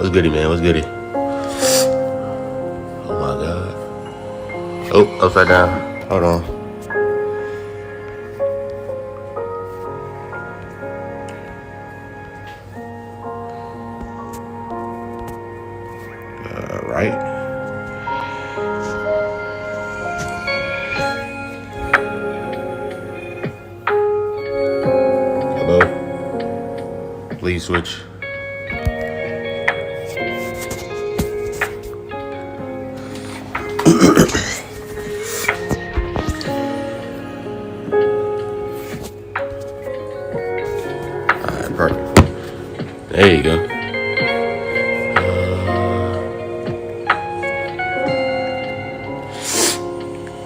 What's goody, man? What's goody? Oh my god. Oh, upside down. Hold on. All right. Hello. Please switch. Alright, perfect. There you go.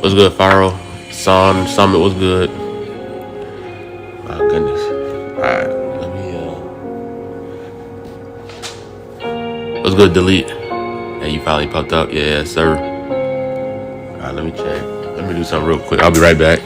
What's good, Faro? Summit was good. My goodness. Alright, let me what's good, delete? Hey, you finally popped up. Yeah, sir. Alright, let me check. Let me do something real quick. I'll be right back.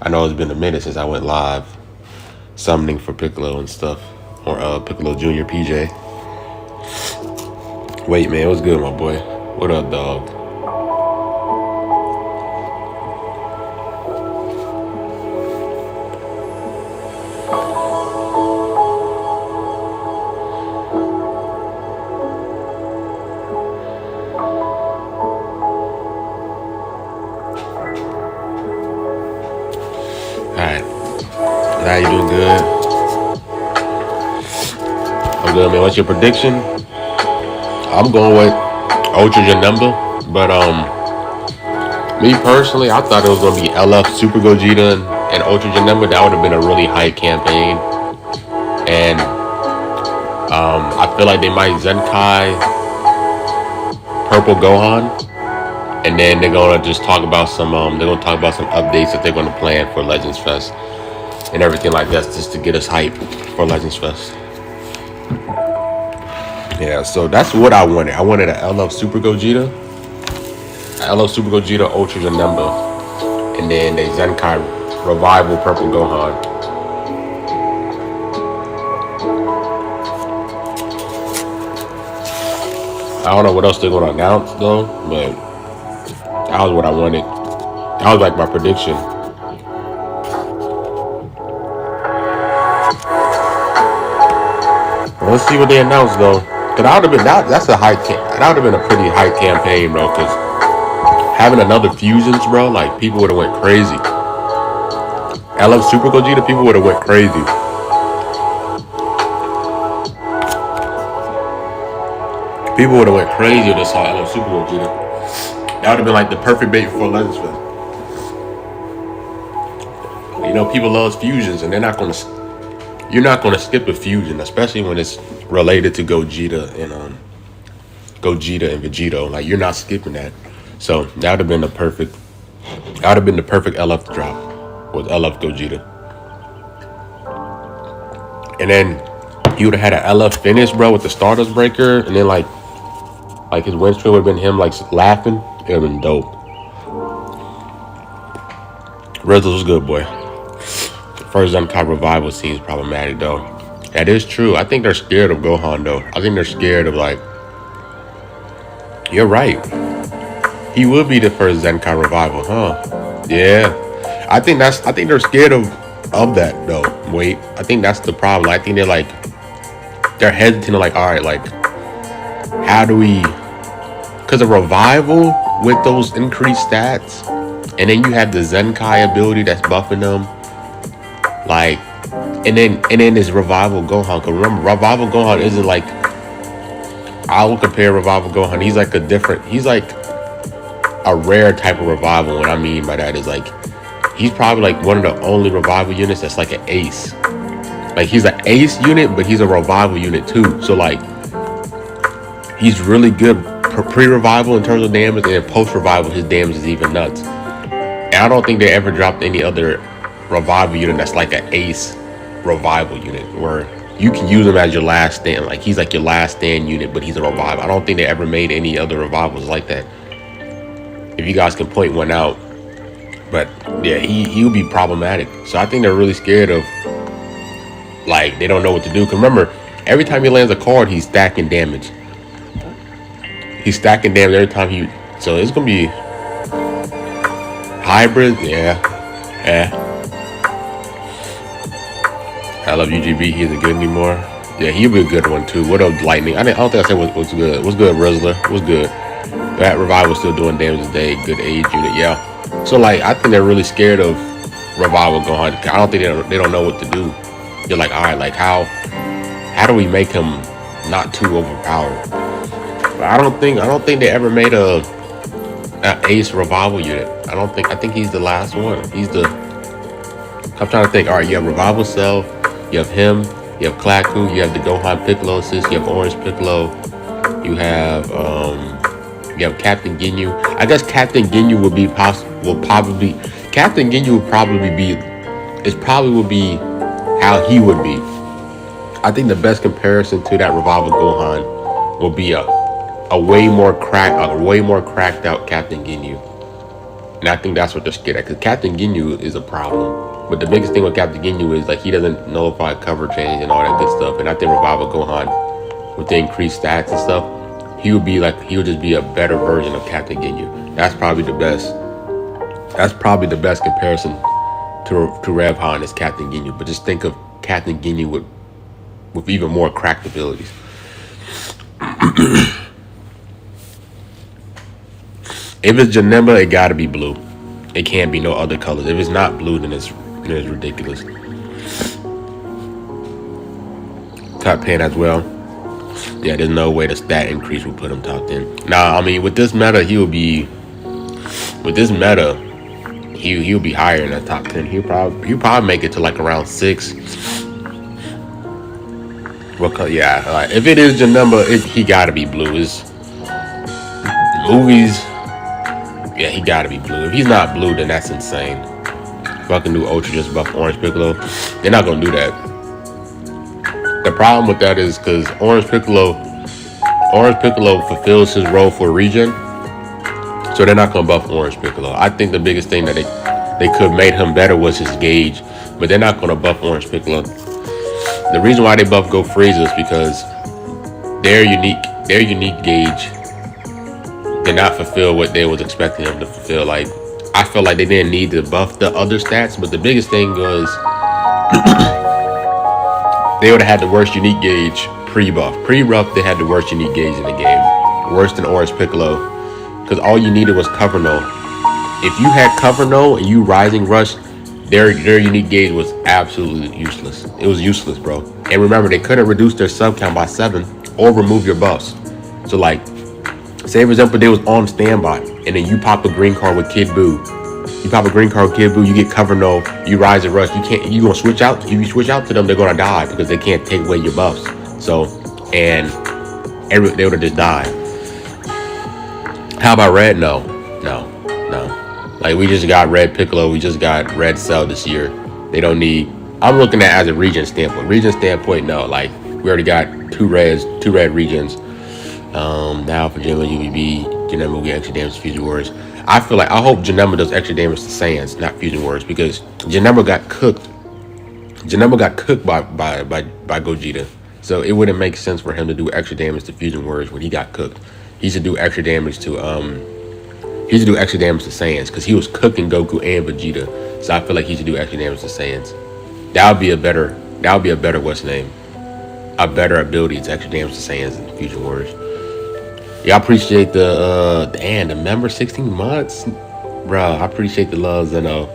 I know it's been a minute since I went live summoning for Piccolo and stuff, or Piccolo Jr. PJ. Wait, man, what's good, my boy? What up, dog? Alright. Now you doing good? I'm good, man. What's your prediction? I'm going with Ultra Janemba, but me personally, I thought it was gonna be LF Super Gogeta and Ultra Janemba. That would have been a really hype campaign, and I feel like they might Zenkai Purple Gohan, and then they're gonna just talk about some updates that they're gonna plan for Legends Fest and everything like that, just to get us hype for Legends Fest. Yeah, so that's what I wanted. I wanted an LF Super Gogeta, Ultra Janemba, and then a Zenkai Revival Purple Gohan. I don't know what else they're gonna announce though, but that was what I wanted. That was like my prediction. Let's see what they announce though. Cause that would have been that would have been a pretty high campaign, bro. Cause having another fusions, bro, like people would have went crazy. LF Super Gogeta, people would have went crazy. People would have went crazy if they saw LF Super Gogeta. That would have been like the perfect bait for Legends Fest. You know, people love fusions, and you're not gonna skip a fusion, especially when it's related to Gogeta and Vegito. Like, you're not skipping that. So that would have been the perfect LF drop with LF Gogeta. And then he would have had an LF finish, bro, with the Stardust Breaker, and then like his win streak would have been him like laughing. It would have been dope. Rizzles was good, boy. First Zenkai Revival seems problematic though. That is true. I think they're scared of Gohan though. I think they're scared of, like, you're right. He would be the first Zenkai Revival, huh? Yeah. I think they're scared of that though. Wait, I think that's the problem. I think they're hesitant, like, all right, like, how do we, because a revival with those increased stats, and then you have the Zenkai ability that's buffing them, like, and then this Revival Gohan. Cause remember, Revival Gohan isn't like, I will compare Revival Gohan. He's like a rare type of revival. What I mean by that is, like, he's probably like one of the only revival units that's like an ace. Like, he's an ace unit, but he's a revival unit too. So like, he's really good pre-revival in terms of damage, and then post-revival his damage is even nuts. And I don't think they ever dropped any other revival unit that's like an ace revival unit where you can use him as your last stand. Like, he's like your last stand unit, but he's a revival. I don't think they ever made any other revivals like that. If you guys can point one out. But yeah, he'll be problematic. So I think they're really scared of, like, they don't know what to do. Cause remember, every time he lands a card, he's stacking damage. He's stacking damage every time so it's gonna be hybrid. Yeah. I love UGB. He isn't good anymore. Yeah, he'll be a good one too. What up, Lightning? I don't think I said what's good. What's good, Rizzler? What's good? That Revival still doing damage today. Good age unit. Yeah. So like, I think they're really scared of Revival Gohan. I don't think they don't know what to do. They're like, all right, like, how do we make him not too overpowered? But I don't think they ever made a ace revival unit. I think he's the last one. I'm trying to think. All right, you have Revival Cell, you have him, you have Klaku, you have the Gohan Piccolo assist, you have Orange Piccolo, you have Captain Ginyu. I guess Captain Ginyu would be how he would be. I think the best comparison to that Revival Gohan will be a way more cracked out Captain Ginyu. And I think that's what they're scared at, because Captain Ginyu is a problem. But the biggest thing with Captain Ginyu is like he doesn't nullify cover change and all that good stuff. And I think Revival Gohan, with the increased stats and stuff, he would just be a better version of Captain Ginyu. That's probably the best. That's probably the best comparison to Rev Han is Captain Ginyu. But just think of Captain Ginyu with even more cracked abilities. If it's Janemba, it gotta be blue. It can't be no other colors. If it's not blue, then it's ridiculous. Top 10 as well. Yeah, there's no way the stat increase will put him top 10. Nah, I mean, with this meta, he'll be higher in the top 10. He'll probably make it to like around 6. Well, yeah, like, if it is Janemba, he gotta be blue. It's movies. Yeah, he gotta be blue. If he's not blue, then that's insane. Fucking do Ultra just buff Orange Piccolo. They're not gonna do that. The problem with that is because Orange Piccolo fulfills his role for regen, so they're not gonna buff Orange Piccolo. I think the biggest thing that they could have made him better was his gauge, but they're not gonna buff Orange Piccolo. The reason why they buff Go Frieza is because their unique gauge did not fulfill what they was expecting them to fulfill. Like, I felt like they didn't need to buff the other stats, but the biggest thing was they would have had the worst unique gauge pre-buff. Pre-buff, they had the worst unique gauge in the game. Worse than Orange Piccolo, because all you needed was Cover No. If you had Cover No and you Rising Rush, their unique gauge was absolutely useless. It was useless, bro. And remember, they couldn't reduce their sub count by 7 or remove your buffs. So like, say for example, they was on standby, and then you pop a green card with Kid Buu. You pop a green card with Kid Buu, you get Cover No, you Rise and Rush. You gonna switch out. If you switch out to them, they're gonna die because they can't take away your buffs. So, and they would have just died. How about Red? No. Like, we just got Red Piccolo, we just got Red Cell this year. They don't need. I'm looking at it as a region standpoint. Region standpoint, no. Like, we already got two red regions. Now for Janemba, UVB, Janemba will get extra damage to Fusion Warriors. I hope Janemba does extra damage to Saiyans, not Fusion Warriors, because Janemba got cooked. Janemba got cooked by Gogeta, so it wouldn't make sense for him to do extra damage to Fusion Warriors when he got cooked. He should do extra damage to Saiyans, because he was cooking Goku and Vegeta. So I feel like he should do extra damage to Saiyans. That would be a better what's the name? A better ability to extra damage to Saiyans and Fusion Warriors. Yeah, I appreciate the member 16 months. Bro, I appreciate the love, Zeno.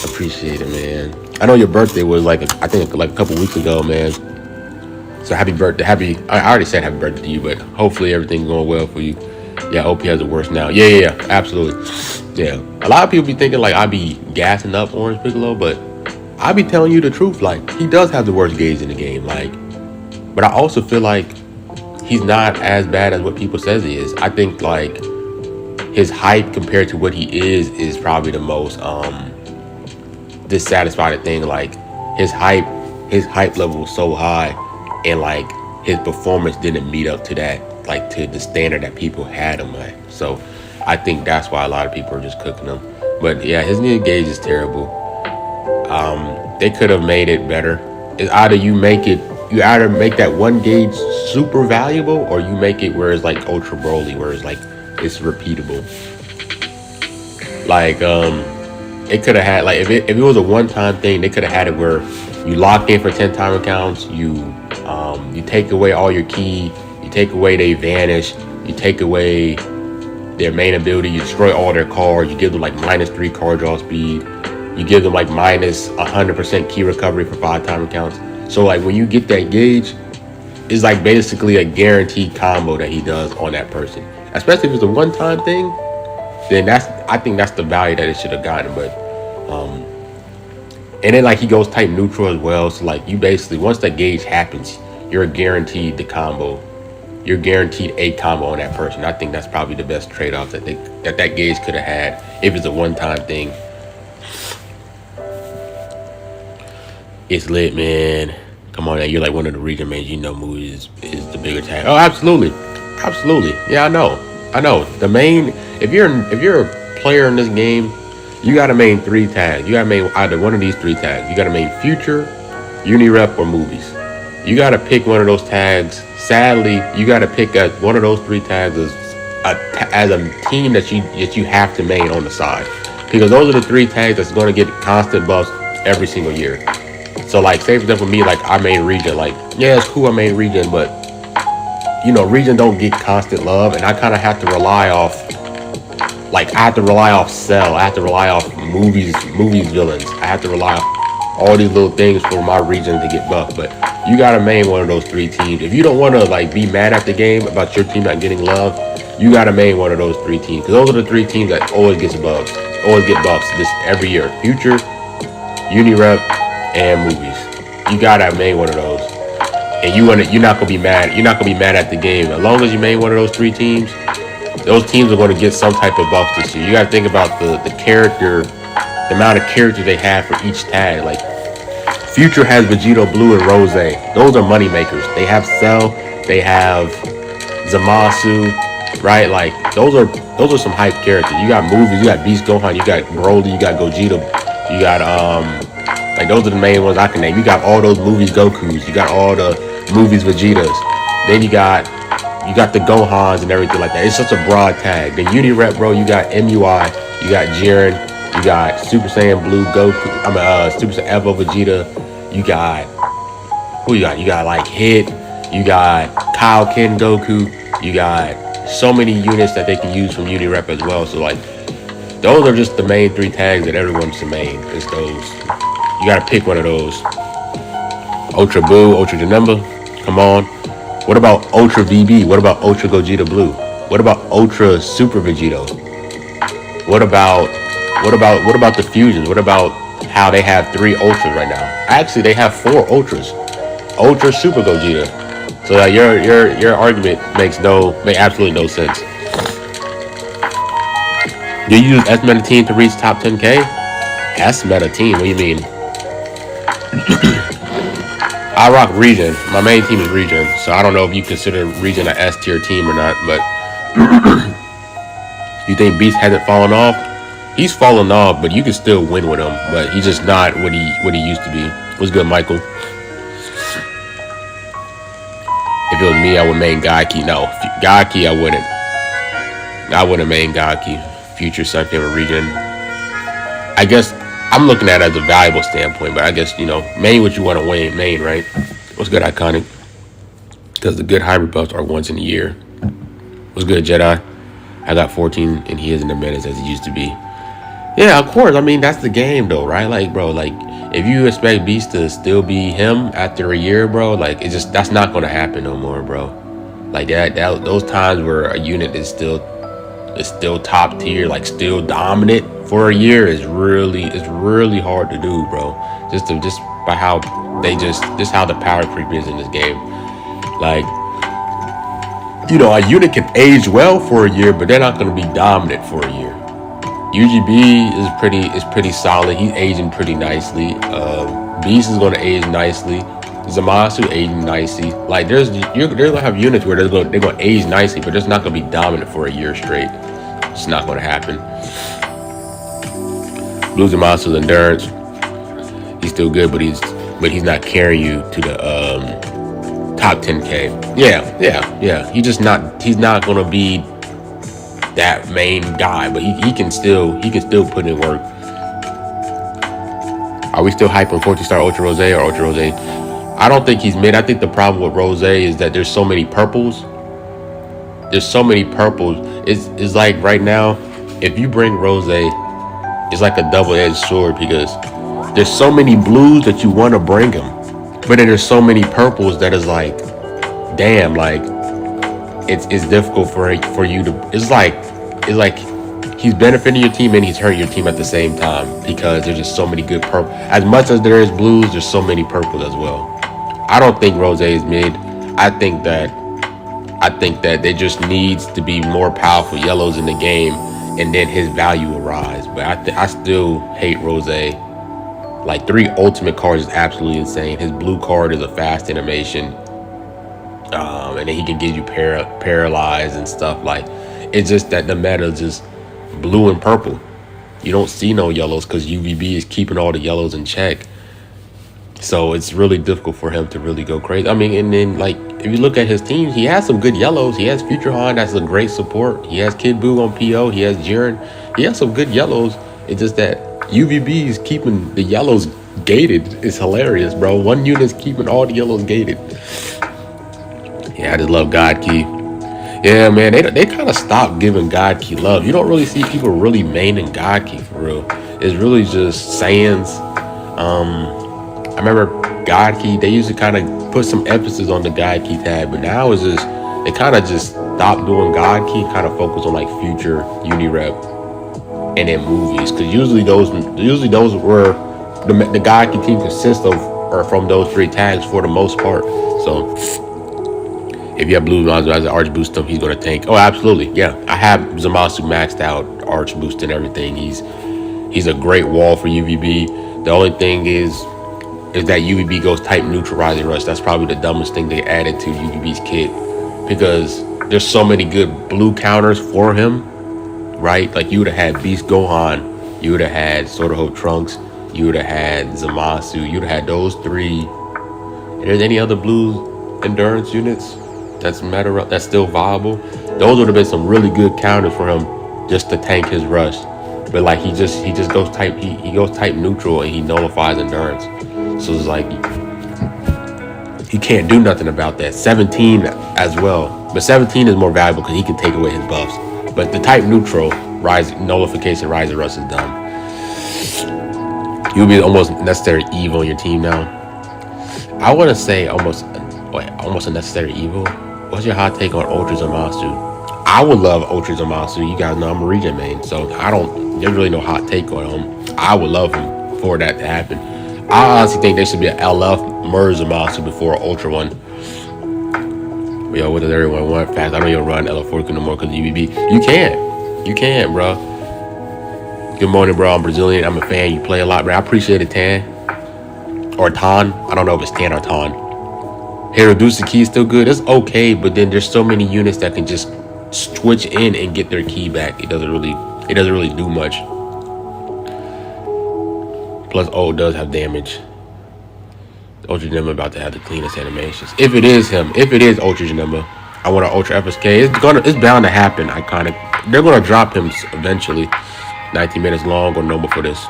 Appreciate it, man. I know your birthday was I think a couple weeks ago, man. So happy birthday. I already said happy birthday to you, but hopefully everything's going well for you. Yeah, I hope he has it worse now. Yeah, absolutely. Yeah. A lot of people be thinking like I be gassing up Orange Piccolo, but I be telling you the truth. Like, he does have the worst gauge in the game. Like, but I also feel like he's not as bad as what people says he is. I think like his hype compared to what he is probably the most dissatisfied thing. Like, his hype level was so high, and like his performance didn't meet up to that, like to the standard that people had him at. So I think that's why a lot of people are just cooking him. But yeah, his new gauge is terrible. They could have made it better. It's either you make that one gauge super valuable, or you make it where it's like Ultra Broly, where it's like it's repeatable. Like it could have had, like, if it was a one-time thing, they could have had it where you lock in for 10 time accounts, you take away all your ki, you take away they vanish, you take away their main ability, you destroy all their cards, you give them like -3 card draw speed, you give them like minus 100% ki recovery for 5 time accounts. So like when you get that gauge, it's like basically a guaranteed combo that he does on that person. Especially if it's a one-time thing, then I think that's the value that it should have gotten. But and then like he goes type neutral as well. So like you basically, once that gauge happens, you're guaranteed the combo. You're guaranteed a combo on that person. I think that's probably the best trade-off that that gauge could have had if it's a one-time thing. It's lit, man. Come on, now. You're like one of the region mains. You know, movies is the bigger tag. Oh, absolutely. Yeah, I know. The main. If you're player in this game, you gotta main 3 tags. You gotta main either one of these 3 tags. You gotta main future, Unirep, or movies. You gotta pick one of those tags. Sadly, you gotta pick one of those 3 tags as a team that you have to main on the side, because those are the 3 tags that's gonna get constant buffs every single year. So like, say for example, me, like I main Regen. Like, yeah, it's cool I main Regen, but you know, Regen don't get constant love, and I kind of have to rely off. Like, I have to rely off Cell. I have to rely off movies villains. I have to rely off all these little things for my Regen to get buffed. But you gotta main one of those 3 teams. If you don't want to like be mad at the game about your team not getting love, you gotta main one of those 3 teams, because those are the 3 teams that always get buffs this every year. Future, Unirep, and movies. You gotta main one of those, and you're not gonna be mad. You're not gonna be mad at the game as long as you main one of those 3 teams. Those teams are going to get some type of buff this year. You got to think about the amount of characters they have for each tag. Like, Future has Vegito Blue and Rose. Those are money makers. They have Cell, they have Zamasu, right? Like, those are some hype characters. You got movies, you got Beast Gohan, you got Broly, you got Gogeta, you got like, those are the main ones I can name. You got all those movies Gokus, you got all the movies Vegetas. Then you got the Gohans and everything like that. It's such a broad tag. The Unirep, bro, you got MUI, you got Jiren, you got Super Saiyan Blue Goku, Super Saiyan Evo Vegeta, you got, who you got? You got like Hit, you got Kaioken Goku, you got so many units that they can use from Unirep as well. So like, those are just the main 3 tags that everyone should main. It's those. You gotta pick one of those. Ultra Boo, Ultra Janemba, come on. What about Ultra VB? What about Ultra Gogeta Blue? What about Ultra Super Vegito? What about the fusions? What about how they have 3 Ultras right now? Actually, they have 4 Ultras. Ultra Super Gogeta. So that your argument makes absolutely no sense. Do you use S-Meta Team to reach top 10K? S-Meta Team? What do you mean? I rock Regen. My main team is Regen, so I don't know if you consider Regen an S tier team or not, but you think Beast hasn't fallen off? He's fallen off, but you can still win with him, but he's just not what he used to be. What's good, Michael? If it was me, I would main Gaki. No, Gaki, I wouldn't. I wouldn't main Gaki. Future Sunken or Regen. I guess I'm looking at it as a valuable standpoint, but I guess, you know, main what you want to main, right? What's good, Iconic? Because the good hybrid buffs are once in a year. What's good, Jedi? I got 14 and he isn't as menace as he used to be. Yeah, of course. I mean, that's the game, though, right? Like, bro, like, if you expect Beast to still be him after a year, bro, like, that's not going to happen no more, bro. Like, those times where a unit is still top tier, like still dominant for a year it's really hard to do, bro. Just by how how the power creep is in this game. Like, you know, a unit can age well for a year, but they're not going to be dominant for a year. UGB is pretty solid. He's aging pretty nicely. Beast is going to age nicely. Zamasu aging nicely. Like, they're gonna have units where they're gonna age nicely, but it's not gonna be dominant for a year straight. It's not gonna happen. Blue Zamasu's endurance, he's still good, but he's not carrying you to the top 10K. Yeah. He's not gonna be that main guy, but he can still put in work. Are we still hyped on 14-star Ultra Rose or Ultra Rose? I don't think he's mid. I think the problem with Rose is that there's so many purples. It's like right now, if you bring Rose, it's like a double-edged sword, because there's so many blues that you want to bring him, but then there's so many purples that is like, damn, like it's difficult for you to. It's like he's benefiting your team and he's hurting your team at the same time, because there's just so many good purple. As much as there is blues, there's so many purples as well. I don't think Rose is mid. I think that there just needs to be more powerful yellows in the game, and then his value will rise. But I still hate Rose. Like, 3 ultimate cards is absolutely insane. His blue card is a fast animation, and then he can give you paralyzed and stuff. Like, it's just that the meta just blue and purple. You don't see no yellows because UVB is keeping all the yellows in check. So it's really difficult for him to really go crazy. I mean, and then like if you look at his team, he has some good yellows. He has Future Han, that's a great support. He has Kid Buu on PO. He has Jiren. He has some good yellows. It's just that UVB is keeping the yellows gated. It's hilarious, bro. One unit's keeping all the yellows gated. Yeah, I just love God Key. Yeah, man, they kind of stopped giving God Key love. You don't really see people really maining God Key for real. It's really just Saiyans. I remember God Key, they used to kind of put some emphasis on the God Key tag, but now it's just, they kind of just stopped doing God Key, kind of focus on like Future, Unirep, and then movies. Because usually those were the God Key team consists of, or from those 3 tags for the most part. So if you have Blue Lonzo as an arch boost him, he's going to tank. Oh, absolutely. Yeah. I have Zamasu maxed out, arch boost and everything. He's a great wall for UVB. The only thing is that UVB goes type neutral rising rush. That's probably the dumbest thing they added to UVB's kit, because there's so many good blue counters for him, right? Like you would have had Beast Gohan, you would have had Sword Hope Trunks, you would have had Zamasu, you would have had those 3. If there's any other blue endurance units that's still viable, those would have been some really good counters for him just to tank his rush. But like he just goes type he goes type neutral and he nullifies endurance. So it's like he can't do nothing about that. 17 as well, but 17 is more valuable because he can take away his buffs. But the type neutral nullification rising rush is dumb. You'll be almost necessary evil on your team now. I want to say almost a necessary evil. What's your hot take on Ultra Zamasu? I would love Ultra Zamasu. You guys know I'm a regen main, so there's really no hot take on him. I would love him for that to happen. I honestly think there should be an LF merge Zamasu before Ultra one. But yo, what does everyone want? Fast. I don't even run LF4 no more because of UVB. You can't, bro. Good morning, bro. I'm Brazilian. I'm a fan. You play a lot, bro. I appreciate it, Tan. Or Tan. I don't know if it's Tan or Tan. Reduce key is still good. It's okay, but then there's so many units that can just switch in and get their key back. It doesn't really do much. Plus, it does have damage. Ultra Janemba about to have the cleanest animations. If it is Ultra Janemba, I want an Ultra FSK. It's bound to happen. They're gonna drop him eventually. 19 minutes long or no before this.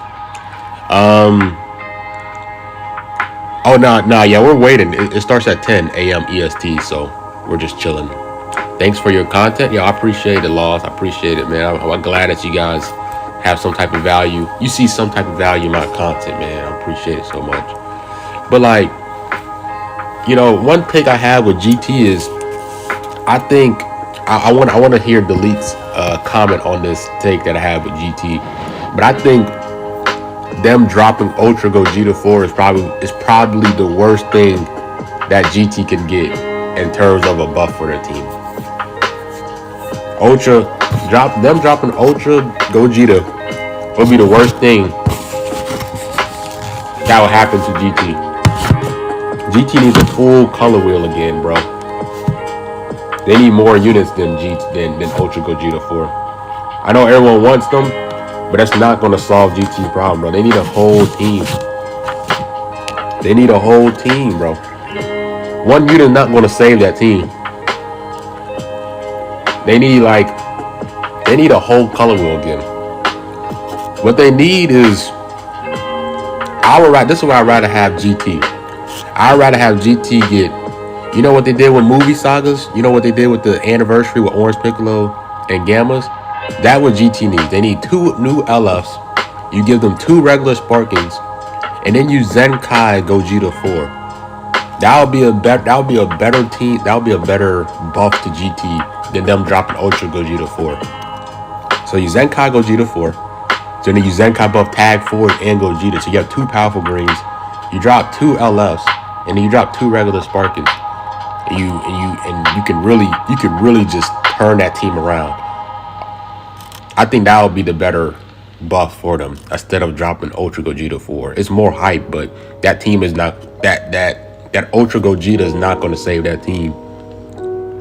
Yeah, we're waiting. It starts at 10 a.m. EST, so we're just chilling. Thanks for your content. Yeah, I appreciate it, Laws. I appreciate it, man. I'm glad that you guys have some type of value. You see some type of value in my content, man. I appreciate it so much. But like, one take I have with GT is, I think I want to hear Delete's comment on this take that I have with GT. But I think them dropping Ultra Gogeta 4 is probably the worst thing that GT can get in terms of a buff for their team. Them dropping Ultra Gogeta would be the worst thing that would happen to GT. GT needs a full color wheel again, bro. They need more units than Ultra Gogeta 4. I know everyone wants them, but that's not going to solve GT's problem, bro. They need a whole team. Bro. One unit is not going to save that team. They need a whole color wheel again. What they need is, this is why I'd rather have GT. I'd rather have GT get, you know what they did with movie sagas? You know what they did with the anniversary with Orange Piccolo and Gammas? That's what GT needs. They need 2 new LFs. You give them 2 regular Sparkings, and then you Zenkai Gogeta 4. That would be a better team. That would be a better buff to GT than them dropping Ultra Gogeta 4. So you Zenkai Gogeta 4. So then you Zenkai buff Tag 4 and Gogeta. So you have 2 powerful greens. You drop 2 LFs, and then you drop 2 regular Sparkings. And you can really just turn that team around. I think that would be the better buff for them instead of dropping Ultra Gogeta 4. It's more hype, but that team is not that Ultra Gogeta is not going to save that team.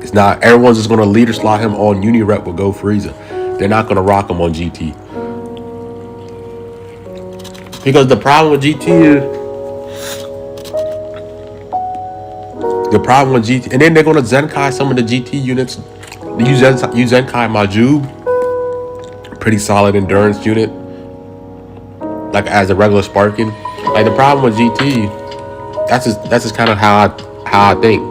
It's not. Everyone's just going to leader slot him on Unirep with Go Frieza. They're not gonna rock him on GT. Because the problem with GT is and then they're gonna Zenkai some of the GT units. You Zenkai Majub, pretty solid endurance unit, like as a regular Sparking. Like the problem with GT, that's just kind of how I think.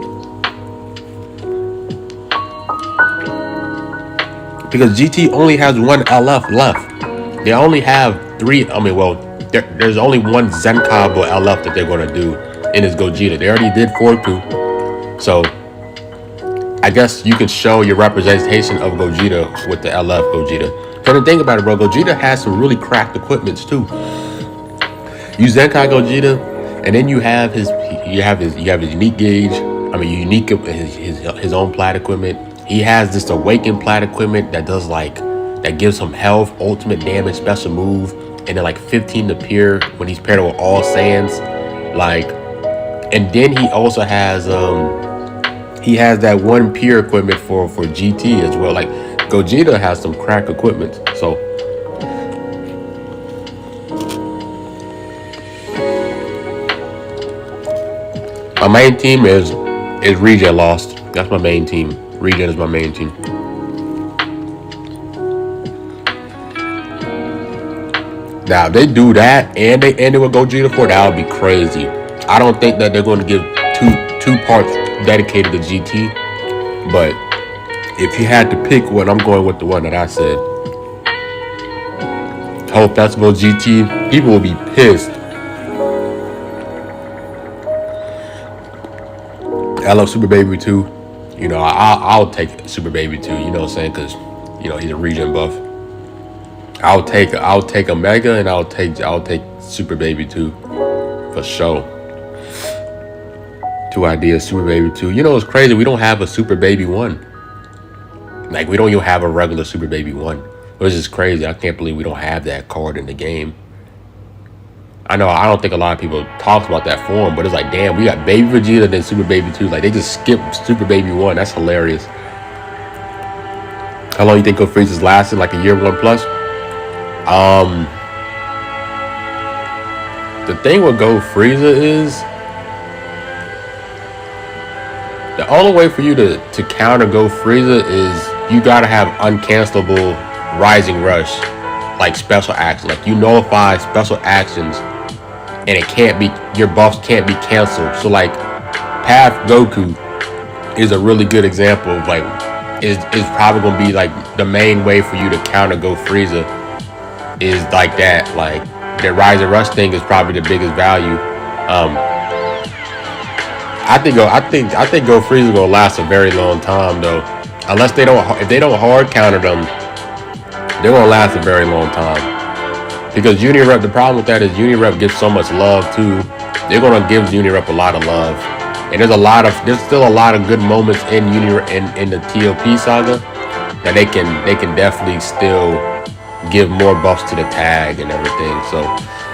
Because GT only has one LF left. They only have 3. I mean, well, there's only one Zenkaibo LF that they're gonna do in his Gogeta. They already did Forku, so I guess you could show your representation of Gogeta with the LF Gogeta. Because think about it, bro. Gogeta has some really cracked equipments too. You Zenkai Gogeta, and then you have his unique gauge. I mean, unique his own plat equipment. He has this awakened plat equipment that does that gives him health, ultimate damage, special move, and then 15 to peer when he's paired with all Saiyans. And then he also has that one peer equipment for GT as well. Gogeta has some crack equipment. So my main team is Regen Lost. That's my main team. Regen is my main team. Now, if they do that and they end it with Gogeta 4, that would be crazy. I don't think that they're going to give two parts dedicated to GT. But if you had to pick one, I'm going with the one that I said. Whole Festival GT, people will be pissed. I love Super Baby 2. You know, I'll take Super Baby 2, you know what I'm saying? Because, you know, he's a Regen buff. I'll take a Mega, and I'll take Super Baby 2 for sure. 2 ideas, Super Baby 2. You know, it's crazy. We don't have a Super Baby 1. We don't even have a regular Super Baby 1. Which is crazy. I can't believe we don't have that card in the game. I know, I don't think a lot of people talk about that form, but it's damn, we got Baby Vegeta, then Super Baby 2. They just skipped Super Baby 1. That's hilarious. How long you think Frieza's lasted? A year 1 plus? The thing with Go Frieza is the only way for you to counter Go Frieza is you gotta have uncancelable Rising Rush, special action. You nullify special actions, and it can't be, your buffs can't be canceled. So Path Goku is a really good example of is probably gonna be the main way for you to counter Go Frieza. Is that the Rise and Rush thing is probably the biggest value. I think Go Frieza gonna last a very long time though. If they don't hard counter them, they're gonna last a very long time. Because Unirep, the problem with that is Unirep gets so much love too. They're gonna give Unirep a lot of love, and there's still a lot of good moments in in the TOP saga that they can definitely still give more buffs to the tag and everything. So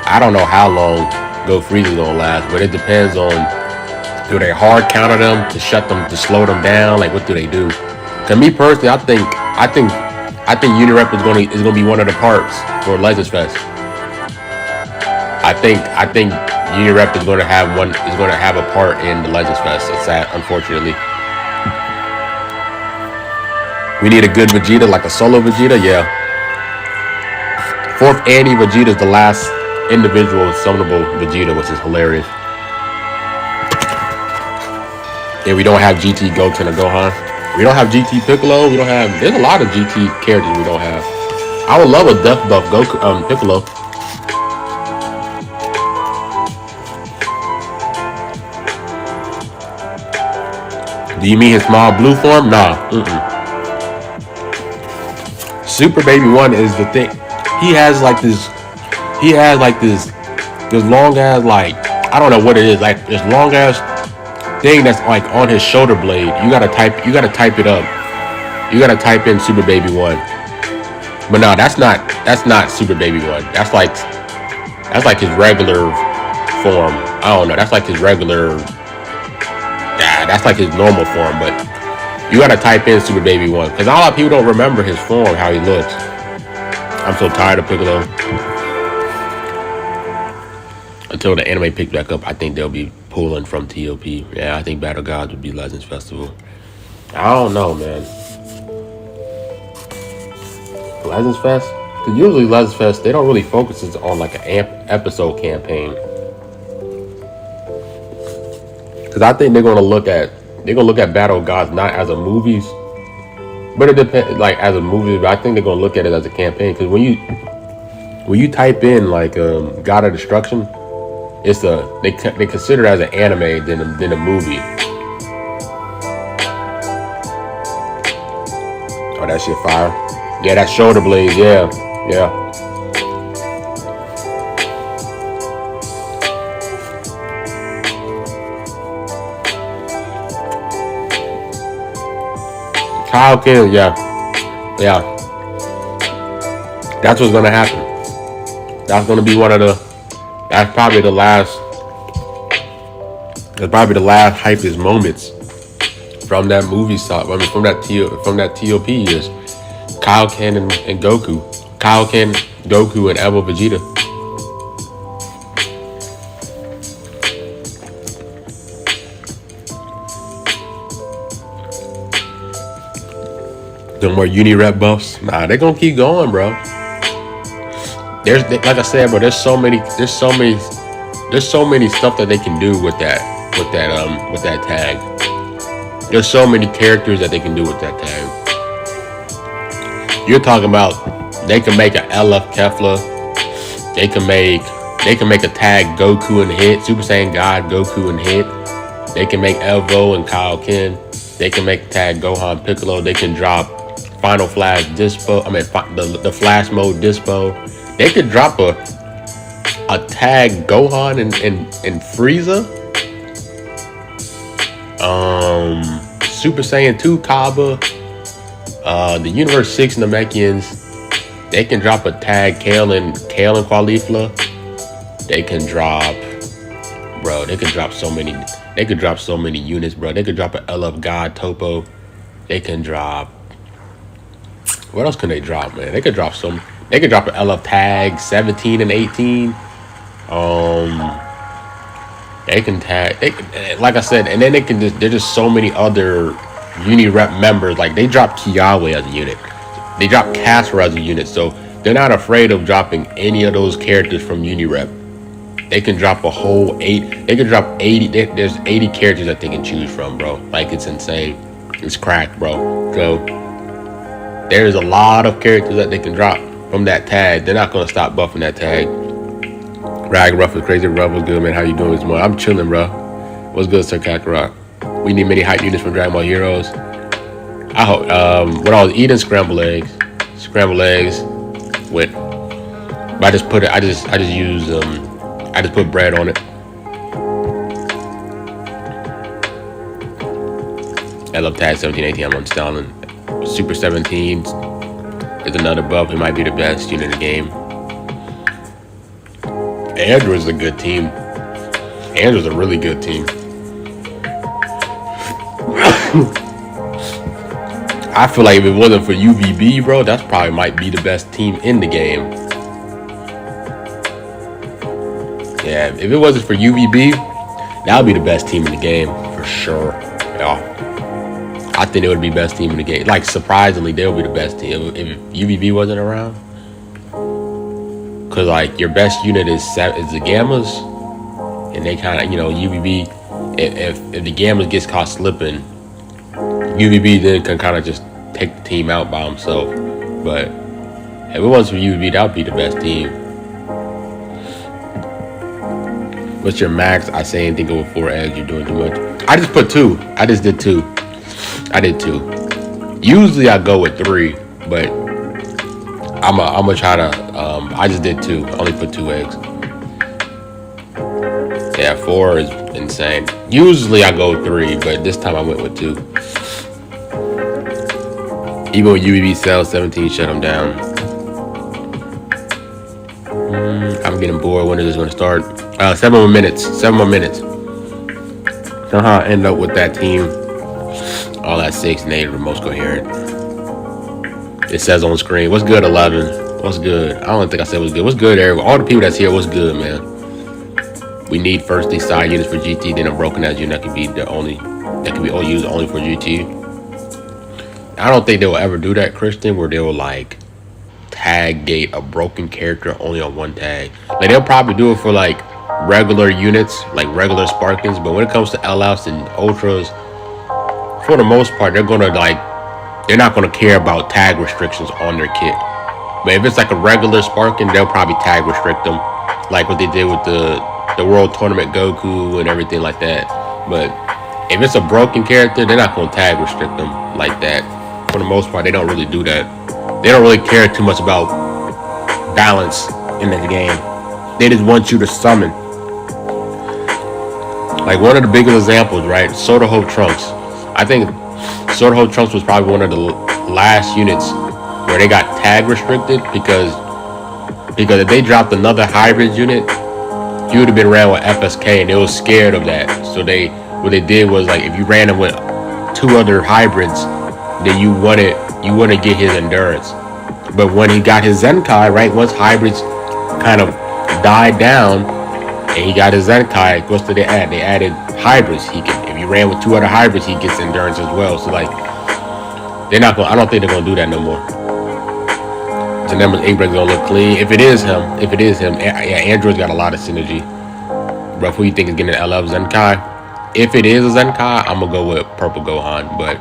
I don't know how long Go Frieza's gonna last, but it depends on, do they hard counter them to shut them, to slow them down? What do they do? To me personally, I think Unirep is gonna be one of the parts for Legends Fest. I think Unirep is gonna have a part in the Legends Fest. It's sad, unfortunately. We need a good Vegeta, a solo Vegeta, yeah. 4th Annie Vegeta is the last individual summonable Vegeta, which is hilarious. And we don't have GT Goten or Gohan. We don't have GT Piccolo. There's a lot of GT characters we don't have. I would love a death buff Goku, Piccolo. Do you mean his small blue form? Nah. Super Baby 1 is the thing. He has this long ass, I don't know what it is, this long ass thing that's on his shoulder blade. You gotta type it up. You gotta type in Super Baby 1. But no, that's not Super Baby 1. That's his regular form. I don't know. That's his regular. Yeah, that's his normal form. But You gotta type in Super Baby 1. Because a lot of people don't remember his form, how he looks. I'm so tired of Piccolo. Until the anime picks back up, I think they'll be pulling from TOP. Yeah, I think Battle Gods would be Legends Festival. I don't know, man. Legends Fest? Because usually Legends Fest, they don't really focus on like an episode campaign. Because I think they're gonna look at Battle Gods not as a movies, but it depends, like as a movie. But I think they're gonna look at it as a campaign. Because when you type in like God of Destruction, it's they consider it as an anime than a movie. Oh, that shit fire. Yeah, that shoulder blades. Yeah. Kyle Ken, yeah. That's what's gonna happen. That's gonna be that's probably the last hypest moments from that movie stop. I mean, from that TOP years. Kyle Ken and Goku. Kyle Ken, Goku, and Evo Vegeta. The more uni-rep buffs, nah, they're gonna keep going, bro. Like I said, bro, there's so many stuff that they can do with that tag. There's so many characters that they can do with that tag. You're talking about they can make an LF Kefla. They can make a tag Goku and Hit, Super Saiyan God Goku and Hit. They can make Evo and Kyle Ken. They can make tag Gohan Piccolo. They can drop Final Flash Dispo. I mean the Flash Mode Dispo. They could drop a tag Gohan and Frieza. Super Saiyan 2 Kaba. The Universe 6 Namekians. They can drop a tag Kale and Qualifla. They can drop so many. They could drop so many units, bro. They could drop a LF God Topo. They can drop. What else can they drop, man? They could drop an LF tag 17 and 18. They can tag. Like I said, and then there's just so many other uni-rep members. Like they drop Kiawe as a unit. They drop Casper as a unit. So they're not afraid of dropping any of those characters from uni-rep. They can drop a whole 8. They can drop 80. There's 80 characters that they can choose from, bro. Like it's insane. It's crack, bro. So there's a lot of characters that they can drop from that tag. They're not gonna stop buffing that tag. Rag Ruff is crazy. Ruff was good, man. How you doing this morning? I'm chilling, bro. What's good, Sir Kakarot? We need many hype units from Dragon Ball Heroes. I hope. When I was eating scrambled eggs with. But I just put it. I just put bread on it. I love tag 17, 18. I'm on Stalin. Super 17 is another buff. It might be the best unit in the game. Andrew's a good team. Andrew's a really good team. I feel like if it wasn't for UVB, bro, that's probably might be the best team in the game. Yeah, if it wasn't for UVB, that would be the best team in the game for sure. Yeah. I think it would be best team in the game. Like surprisingly, they'll be the best team if UVB wasn't around. Cause like your best unit is the Gammas, and they kind of UVB. If the Gammas gets caught slipping, UVB then can kind of just take the team out by himself. But if it wasn't for UVB, that would be the best team. What's your max? I say anything over 4 eggs. You're doing too much. I just put 2. I just did 2. I did 2. Usually I go with 3, but I'm gonna try to. I just did 2. I only put 2 eggs. Yeah, 4 is insane. Usually I go 3, but this time I went with 2. Even when UVB sells 17, shut them down. I'm getting bored. When is this going to start? 7 more minutes. 7 more minutes. Somehow I end up with that team. All that 6 native the most coherent. It says on screen, what's good, 11? What's good? I don't think I said what's good. What's good, everyone? All the people that's here, what's good, man? We need first these side units for GT, then a broken ass unit that can be used only for GT. I don't think they will ever do that, Christian, where they will like tag gate a broken character only on one tag. Like they'll probably do it for like regular units, like regular Sparkins, but when it comes to LFs and Ultras, for the most part, they're not gonna care about tag restrictions on their kit. But if it's like a regular Sparkin, they'll probably tag restrict them, like what they did with the World Tournament Goku and everything like that. But if it's a broken character, they're not gonna tag restrict them like that. For the most part, they don't really do that. They don't really care too much about balance in the game. They just want you to summon. Like one of the biggest examples, right? Soda Hope Trunks. I think Soda Hope Trunks was probably one of the last units where they got tag restricted because if they dropped another hybrid unit, you would have been ran with FSK, and they was scared of that. So what they did was, like, if you ran him with 2 other hybrids, then you want to get his endurance. But when he got his Zenkai, right, once hybrids kind of died down and he got his Zenkai, what's did they add? They added hybrids. If you ran with 2 other hybrids, he gets endurance as well. So like I don't think they're gonna do that no more. Janemba's ink break's gonna look clean. If it is him, yeah, Android's got a lot of synergy. Bro, who you think is getting an LF Zenkai? If it is a Zenkai, I'm gonna go with Purple Gohan, but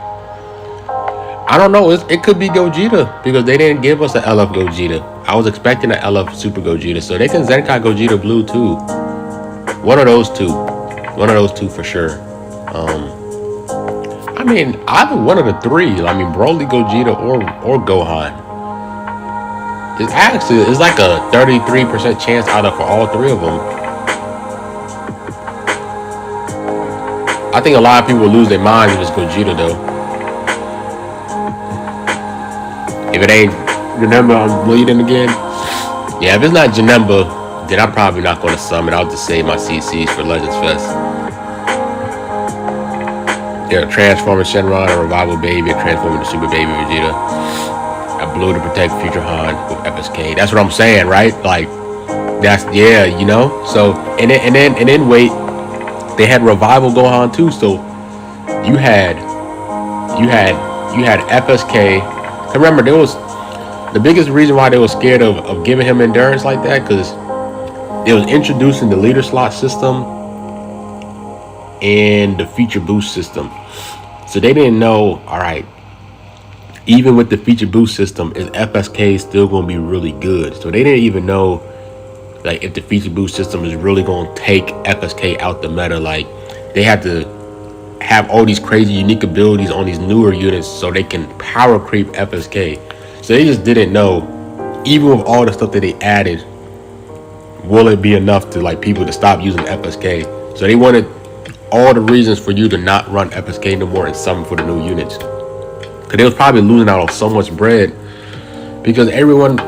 I don't know. It could be Gogeta because they didn't give us an LF Gogeta. I was expecting an LF Super Gogeta, so they can Zenkai Gogeta Blue too. One of those two for sure. I mean, either one of the 3. I mean, Broly, Gogeta, or Gohan. It's like a 33% chance either for all 3 of them. I think a lot of people will lose their minds if it's Gogeta though. If it ain't Janemba, I'm bleeding again. Yeah, if it's not Janemba, then I'm probably not going to summon. I'll just save my CCs for Legends Fest. Yeah, Transformer Shenron, a Revival Baby, a Transformer to Super Baby Vegeta. A Blue to protect Future Han with FSK. That's what I'm saying, right? Like, that's, yeah, you know? So, and then wait, they had Revival Gohan too. So, you had FSK. Remember, the biggest reason why they were scared of giving him endurance like that, because it was introducing the leader slot system and the feature boost system. So they didn't know, all right, even with the feature boost system, is FSK still going to be really good? So they didn't even know, like, if the feature boost system is really going to take FSK out the meta. Like, they had to have all these crazy unique abilities on these newer units so they can power creep FSK. So they just didn't know, even with all the stuff that they added, will it be enough to like people to stop using FSK? So they wanted all the reasons for you to not run FSK no more and summon for the new units. Because they was probably losing out on so much bread because everyone,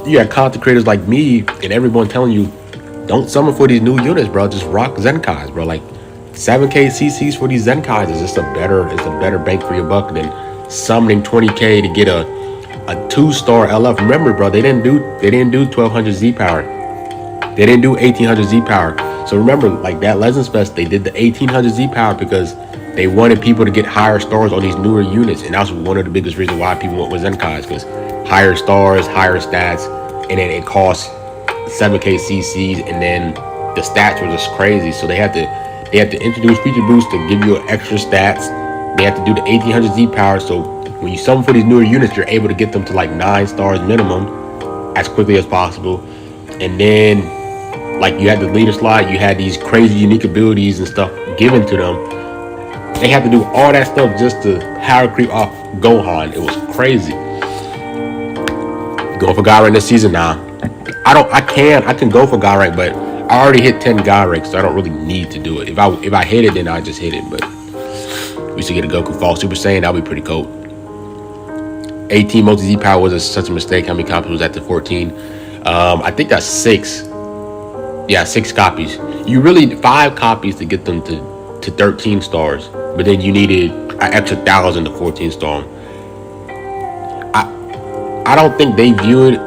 you had content creators like me and everyone telling you, don't summon for these new units, bro. Just rock Zenkais, bro. Like 7K CCs for these Zenkais is just a better bang for your buck than summoning 20K to get a 2-star LF. Remember, bro, they didn't do 1200 Z power. They didn't do 1800 Z power. So remember, like that Legends Fest, they did the 1800 Z power because they wanted people to get higher stars on these newer units, and that was one of the biggest reasons why people went with Zenkais, because higher stars, higher stats, and then it cost 7K CCs, and then the stats were just crazy. So they had to introduce feature boosts to give you extra stats. They have to do the 1800 Z power. So when you summon for these newer units, you're able to get them to like 9 stars minimum as quickly as possible. And then like you had the leader slot, you had these crazy unique abilities and stuff given to them. They had to do all that stuff just to power creep off Gohan. It was crazy. Going for God rank this season now. I can go for God rank, but I already hit 10 God rank, so I don't really need to do it. If I hit it, then I just hit it. But we should get a Goku Fall Super Saiyan. That'd be pretty cool. 18 multi Z power was such a mistake. How many copies was that to 14? I think that's 6. Yeah, 6 copies. You really need 5 copies to get them to 13 stars. But then you needed an extra 1,000 to 14 star them. I don't think they view it.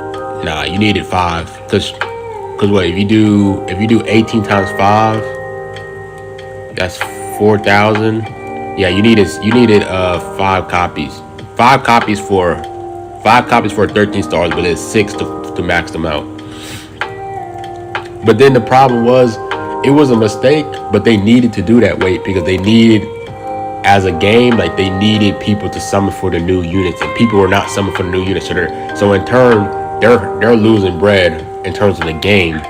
Nah, you needed 5 because what if you do 18 times 5, that's 4,000. Yeah, you needed 5 copies. 5 copies for 13 stars, but it's 6 to max them out. But then the problem was, it was a mistake, but they needed to do that way because they needed, as a game, like they needed people to summon for the new units, and people were not summoned for the new units. So in turn, they're losing bread in terms of the game.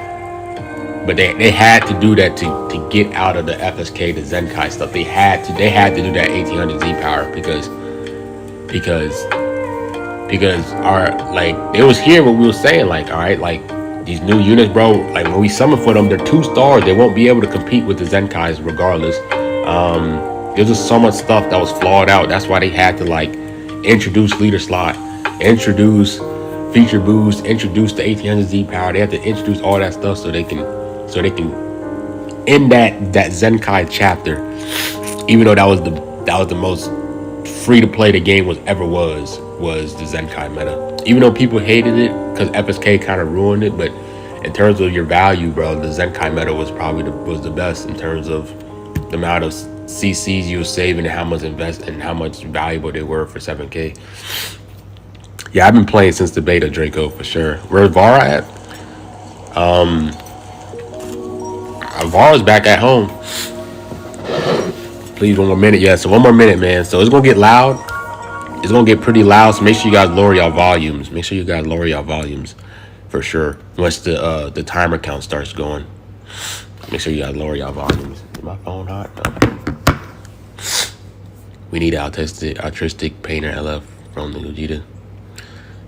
But they had to do that to get out of the FSK, the Zenkai stuff. They had to do that 1800 Z power because our, like, it was here what we were saying, like, all right, like these new units, bro, like when we summon for them, they're 2 stars. They won't be able to compete with the Zenkais regardless. There's just so much stuff that was flawed out. That's why they had to like introduce leader slot, introduce feature boost, introduce the 1800 Z power. They had to introduce all that stuff so they can end that Zenkai chapter. Even though that was the most free to play the game was the Zenkai meta. Even though people hated it because FSK kind of ruined it, but in terms of your value, bro, the Zenkai meta was probably the best in terms of the amount of CCs you were saving and how much valuable they were for 7K. Yeah, I've been playing since the beta, Draco, for sure. Where's Vara at? Vara's back at home. Please, 1 more minute. Yeah, so 1 more minute, man. So it's gonna get loud. It's gonna get pretty loud. So make sure you guys lower y'all volumes. For sure. Once the timer count starts going, make sure you guys lower y'all volumes. Is my phone hot? No. We need an altruistic painter LF from the Gogeta.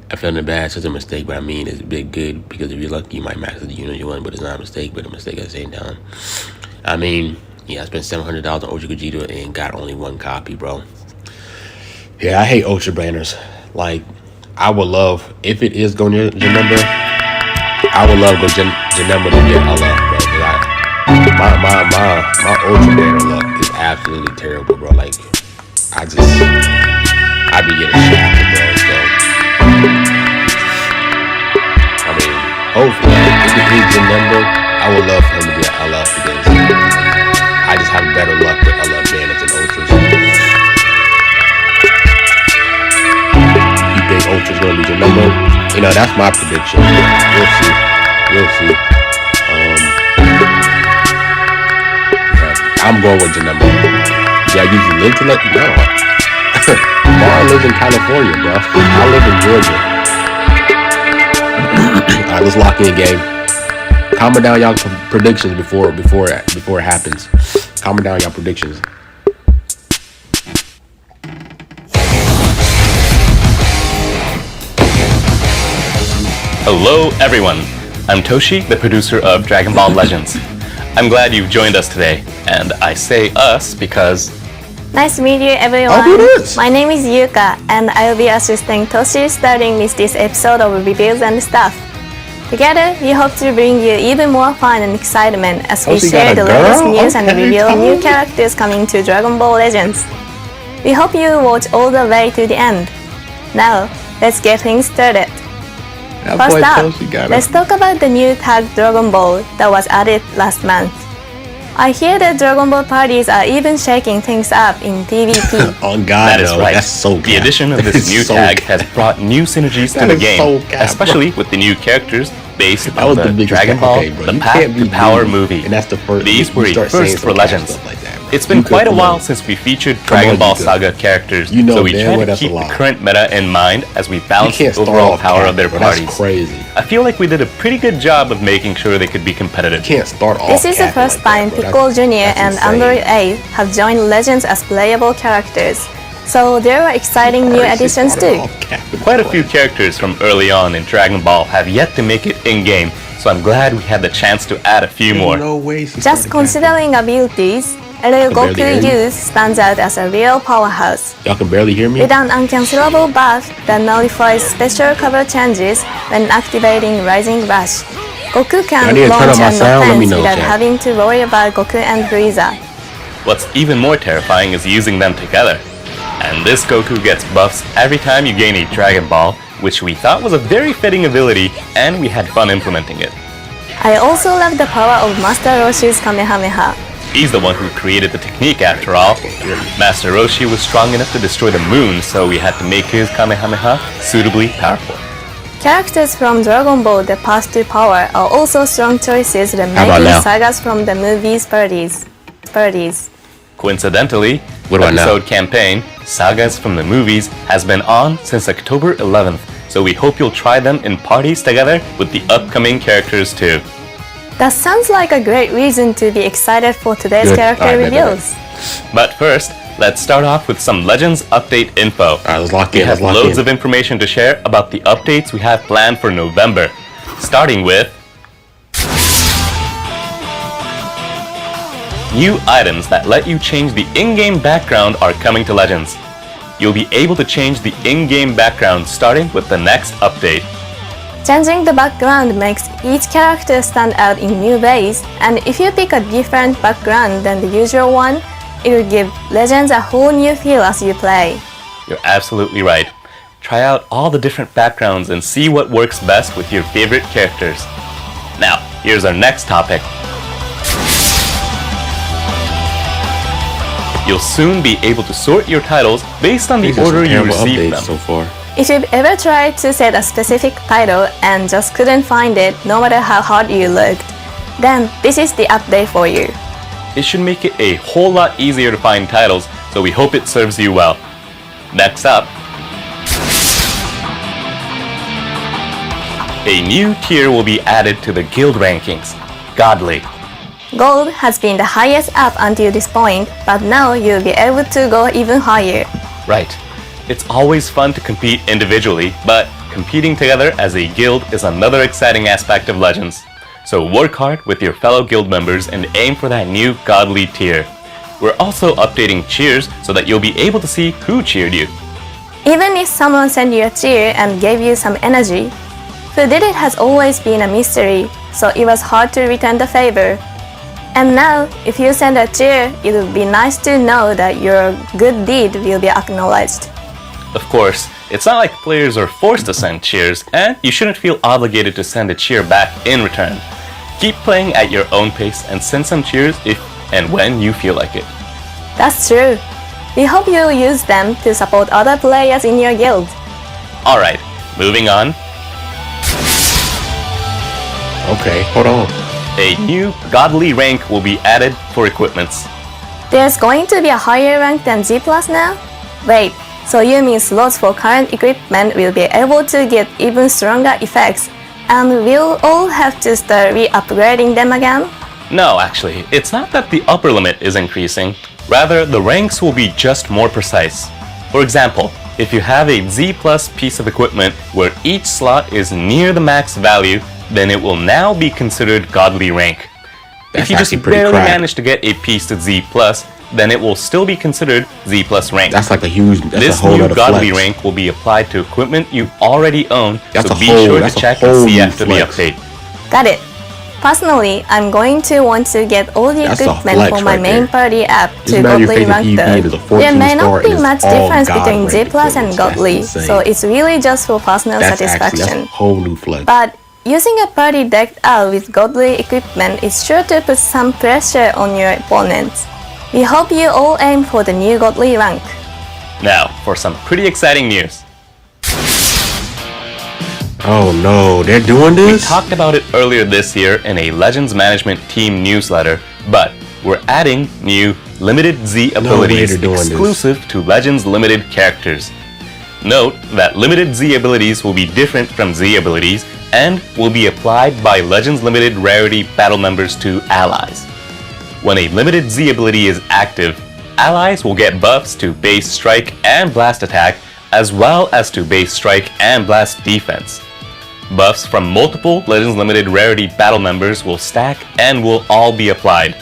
I felt in the bad, such a mistake, but I mean, it's a bit good because if you're lucky, you might max the unit you want, but it's not a mistake, but a mistake at the same time. I mean, yeah, I spent $700 on Ultra Gogeta and got only 1 copy, bro. Yeah, I hate Ultra banners. Like, I would love, if it is going to Janemba, I would love Janemba to get LF, bro. My Ultra banner luck is absolutely terrible, bro. Like, I be getting shafted, bro. So, I mean, hopefully, if it is Janemba, I would love for him to be an LF because I just have better luck with LF banners than Ultras. You think Ultra's gonna be Janemba? You know, that's my prediction. We'll see. Yeah, I'm going with Janemba. Do I usually live to let you know? Mara lives in California, bro. I live in Georgia. Alright, let's lock in, game. Comment down y'all predictions before it happens. Comment down y'all predictions. Hello, everyone. I'm Toshi, the producer of Dragon Ball Legends. I'm glad you've joined us today, and I say us because... Nice to meet you, everyone. My name is Yuka, and I will be assisting Toshi starting with this episode of reviews and stuff. Together, we hope to bring you even more fun and excitement as we share the latest news and reveal new characters coming to Dragon Ball Legends. We hope you watch all the way to the end. Now, let's get things started. First up, let's talk about the new tag Dragon Ball that was added last month. I hear that Dragon Ball parties are even shaking things up in PvP. Oh God, that is right. That's so the addition of this new tag has brought new synergies to the game, especially with the new characters based on the Dragon Ball, the Path to Power movie. And that's the first. These were a first for Legends. It's been quite a while since we featured Dragon Ball Saga characters, so we try to keep the current meta in mind as we balance the overall power of their parties. That's crazy. I feel like we did a pretty good job of making sure they could be competitive. You can't start off. This is the first time Piccolo Jr. and Android 8 have joined Legends as playable characters, so there are exciting new additions too. Quite a few characters from early on in Dragon Ball have yet to make it in-game, so I'm glad we had the chance to add a few more. Just considering abilities, LL Goku Youth stands out as a real powerhouse. Y'all can barely hear me? With an uncancelable buff that nullifies special cover changes when activating Rising Rush, Goku can launch an offense without having to worry about Goku and Frieza. What's even more terrifying is using them together. And this Goku gets buffs every time you gain a Dragon Ball, which we thought was a very fitting ability, and we had fun implementing it. I also love the power of Master Roshi's Kamehameha. He's the one who created the technique after all. Master Roshi was strong enough to destroy the moon, so we had to make his Kamehameha suitably powerful. Characters from Dragon Ball The Path to Power are also strong choices that make sagas from the movies parodies. Coincidentally, episode campaign, Sagas from the Movies, has been on since October 11th, so we hope you'll try them in parties together with the upcoming characters too. That sounds like a great reason to be excited for today's character reveals. But first, let's start off with some Legends update info. Let's lock in. We have loads of information to share about the updates we have planned for November, starting with new items that let you change the in-game background are coming to Legends. You'll be able to change the in-game background starting with the next update. Changing the background makes each character stand out in new ways, and if you pick a different background than the usual one, it will give Legends a whole new feel as you play. You're absolutely right. Try out all the different backgrounds and see what works best with your favorite characters. Now, here's our next topic. You'll soon be able to sort your titles based on the order you received them. So far. If you've ever tried to set a specific title and just couldn't find it no matter how hard you looked, then this is the update for you. It should make it a whole lot easier to find titles, so we hope it serves you well. Next up, a new tier will be added to the guild rankings, Godly. Gold has been the highest up until this point, but now you'll be able to go even higher. Right. It's always fun to compete individually, but competing together as a guild is another exciting aspect of Legends. So work hard with your fellow guild members and aim for that new Godly tier. We're also updating cheers so that you'll be able to see who cheered you. Even if someone sent you a cheer and gave you some energy, who did it has always been a mystery, so it was hard to return the favor. And now, if you send a cheer, it would be nice to know that your good deed will be acknowledged. Of course, it's not like players are forced to send cheers, and you shouldn't feel obligated to send a cheer back in return. Keep playing at your own pace and send some cheers if and when you feel like it. That's true. We hope you'll use them to support other players in your guild. Alright, moving on. Okay, hold on. A new Godly rank will be added for equipments. There's going to be a higher rank than G+ now? Wait, so you mean slots for current equipment will be able to get even stronger effects, and we'll all have to start re-upgrading them again? No, actually, it's not that the upper limit is increasing. Rather, the ranks will be just more precise. For example, if you have a Z+ piece of equipment where each slot is near the max value, then it will now be considered Godly rank. If you just barely manage to get a piece to Z+, then it will still be considered Z+ rank. That's like a huge. This new Godly rank will be applied to equipment you already own, so be sure to check and see after the update. Got it. Personally, I'm going to want to get all the equipment for my main party app to Godly rank though. There may not be much difference between G+ and Godly, so it's really just for personal satisfaction. That's a whole new flex. But using a party decked out with Godly equipment is sure to put some pressure on your opponents. We hope you all aim for the new Godly rank. Now, for some pretty exciting news. Oh no, they're doing this? We talked about it earlier this year in a Legends Management Team newsletter, but we're adding new Limited Z abilities exclusive to Legends Limited characters. Note that Limited Z abilities will be different from Z abilities and will be applied by Legends Limited Rarity battle members to allies. When a Limited Z ability is active, allies will get buffs to base strike and blast attack, as well as to base strike and blast defense. Buffs from multiple Legends Limited Rarity battle members will stack and will all be applied.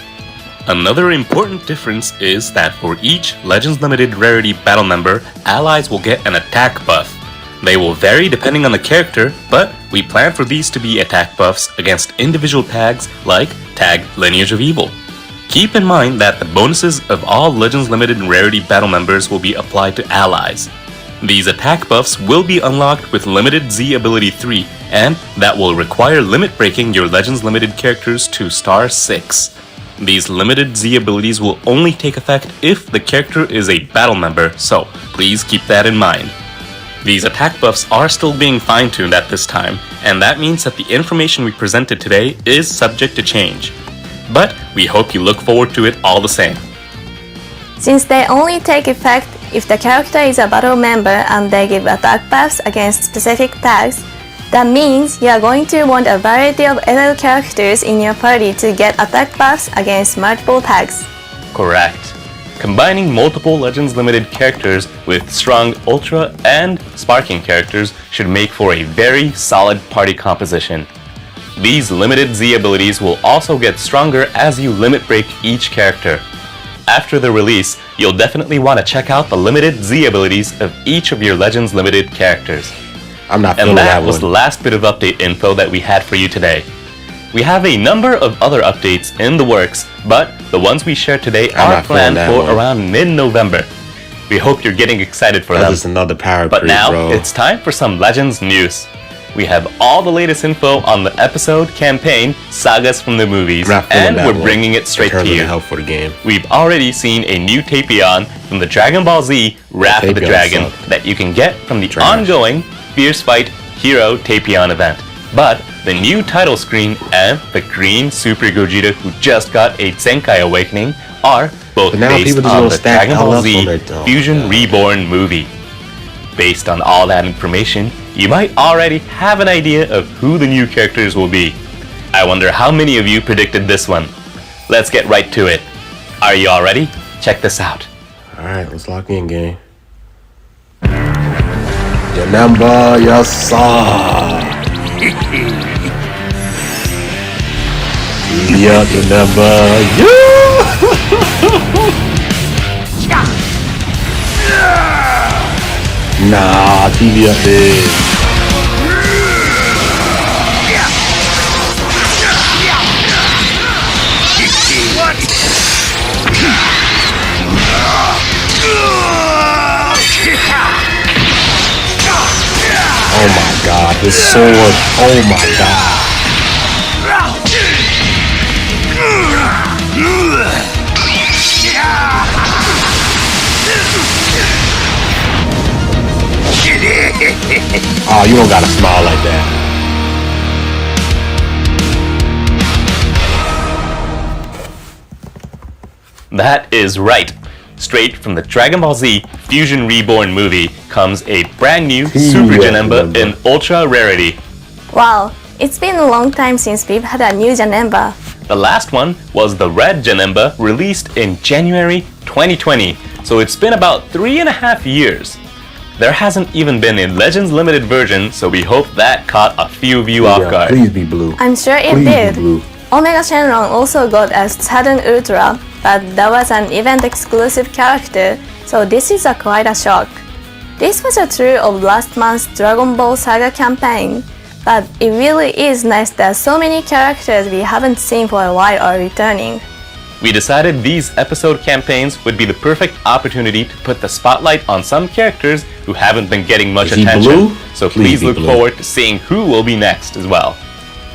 Another important difference is that for each Legends Limited Rarity battle member, allies will get an attack buff. They will vary depending on the character, but we plan for these to be attack buffs against individual tags like Tag Lineage of Evil. Keep in mind that the bonuses of all Legends Limited Rarity battle members will be applied to allies. These attack buffs will be unlocked with Limited Z Ability 3, and that will require limit breaking your Legends Limited characters to Star 6. These Limited Z abilities will only take effect if the character is a battle member, so please keep that in mind. These attack buffs are still being fine-tuned at this time, and that means that the information we presented today is subject to change. But we hope you look forward to it all the same. Since they only take effect if the character is a battle member and they give attack buffs against specific tags, that means you are going to want a variety of LL characters in your party to get attack buffs against multiple tags. Correct. Combining multiple Legends Limited characters with strong Ultra and Sparking characters should make for a very solid party composition. These Limited Z abilities will also get stronger as you limit break each character. After the release, you'll definitely want to check out the Limited Z abilities of each of your Legends Limited characters. I'm not feeling that one. And that was the last bit of update info that we had for you today. We have a number of other updates in the works, but the ones we shared today are planned for around mid-November. We hope you're getting excited for them. That's just another power But creep, now, bro. it's time for some Legends news. We have all the latest info on the episode campaign Sagas from the Movies, and we're bringing it straight to you. Help for the game. We've already seen a new Tapion from the Dragon Ball Z Wrath of the Dragon that you can get from the ongoing Fierce Fight Hero Tapion event. But the new title screen and the green Super Gogeta who just got a Zenkai Awakening are both based on the Dragon Ball Z Fusion Reborn movie. Based on all that information, you might already have an idea of who the new characters will be. I wonder how many of you predicted this one. Let's get right to it. Are you all ready? Check this out. Alright, let's lock in, gang. Your number, your song. Yeah, your number, Nah, TV up there. Oh my god, his sword. Oh my god. Oh, you don't gotta smile like that. That is right. Straight from the Dragon Ball Z Fusion Reborn movie comes a brand new Super Janemba in Ultra Rarity. Wow, it's been a long time since we've had a new Janemba. The last one was the Red Janemba, released in January 2020, so it's been about 3.5 years. There hasn't even been a Legends Limited version, so we hope that caught a few of you off guard. Please be blue. I'm sure it did. Omega Shenron also got a Sudden Ultra, but that was an event exclusive character, so this is quite a shock. This was true of last month's Dragon Ball Saga campaign, but it really is nice that so many characters we haven't seen for a while are returning. We decided these episode campaigns would be the perfect opportunity to put the spotlight on some characters who haven't been getting much attention, so please look forward to seeing who will be next as well.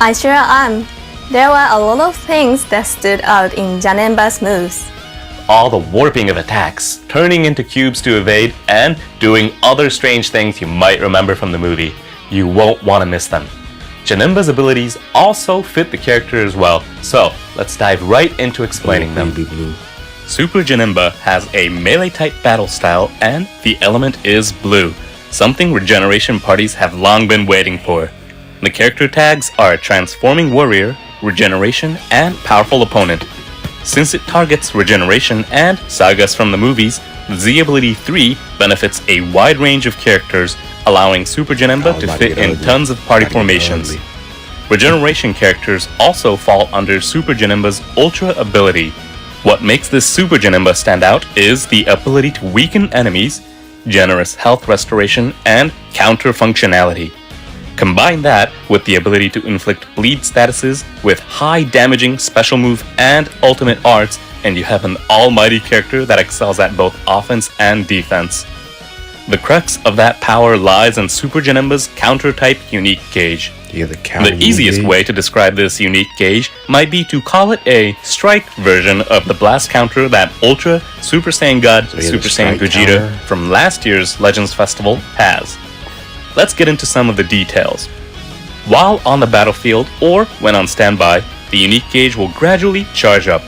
I sure am. There were a lot of things that stood out in Janemba's moves. All the warping of attacks, turning into cubes to evade, and doing other strange things you might remember from the movie. You won't want to miss them. Janemba's abilities also fit the character as well, so let's dive right into explaining them. Super Janemba has a melee-type battle style, and the element is blue, something regeneration parties have long been waiting for. The character tags are Transforming Warrior, Regeneration, and Powerful Opponent. Since it targets regeneration and sagas from the movies, the Z Ability 3 benefits a wide range of characters, allowing Super Janemba to fit in tons of party formations. Regeneration characters also fall under Super Janemba's Ultra ability. What makes this Super Janemba stand out is the ability to weaken enemies, generous health restoration, and counter functionality. Combine that with the ability to inflict bleed statuses with high damaging special move and ultimate arts, and you have an almighty character that excels at both offense and defense. The crux of that power lies in Super Janemba's counter-type unique gauge. The easiest way to describe this unique gauge might be to call it a strike version of the blast counter that Ultra Super Saiyan God Super Saiyan Gogeta from last year's Legends Festival has. Let's get into some of the details. While on the battlefield or when on standby, the unique gauge will gradually charge up.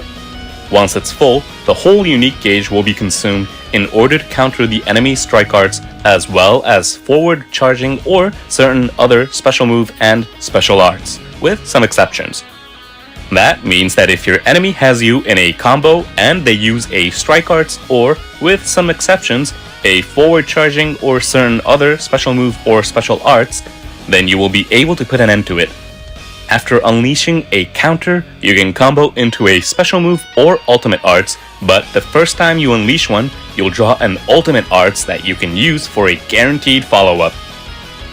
Once it's full, the whole unique gauge will be consumed in order to counter the enemy's strike arts as well as forward charging or certain other special move and special arts, with some exceptions. That means that if your enemy has you in a combo and they use a strike arts or, with some exceptions, a forward charging or certain other special move or special arts, then you will be able to put an end to it. After unleashing a counter, you can combo into a special move or ultimate arts, but the first time you unleash one, you'll draw an ultimate arts that you can use for a guaranteed follow-up.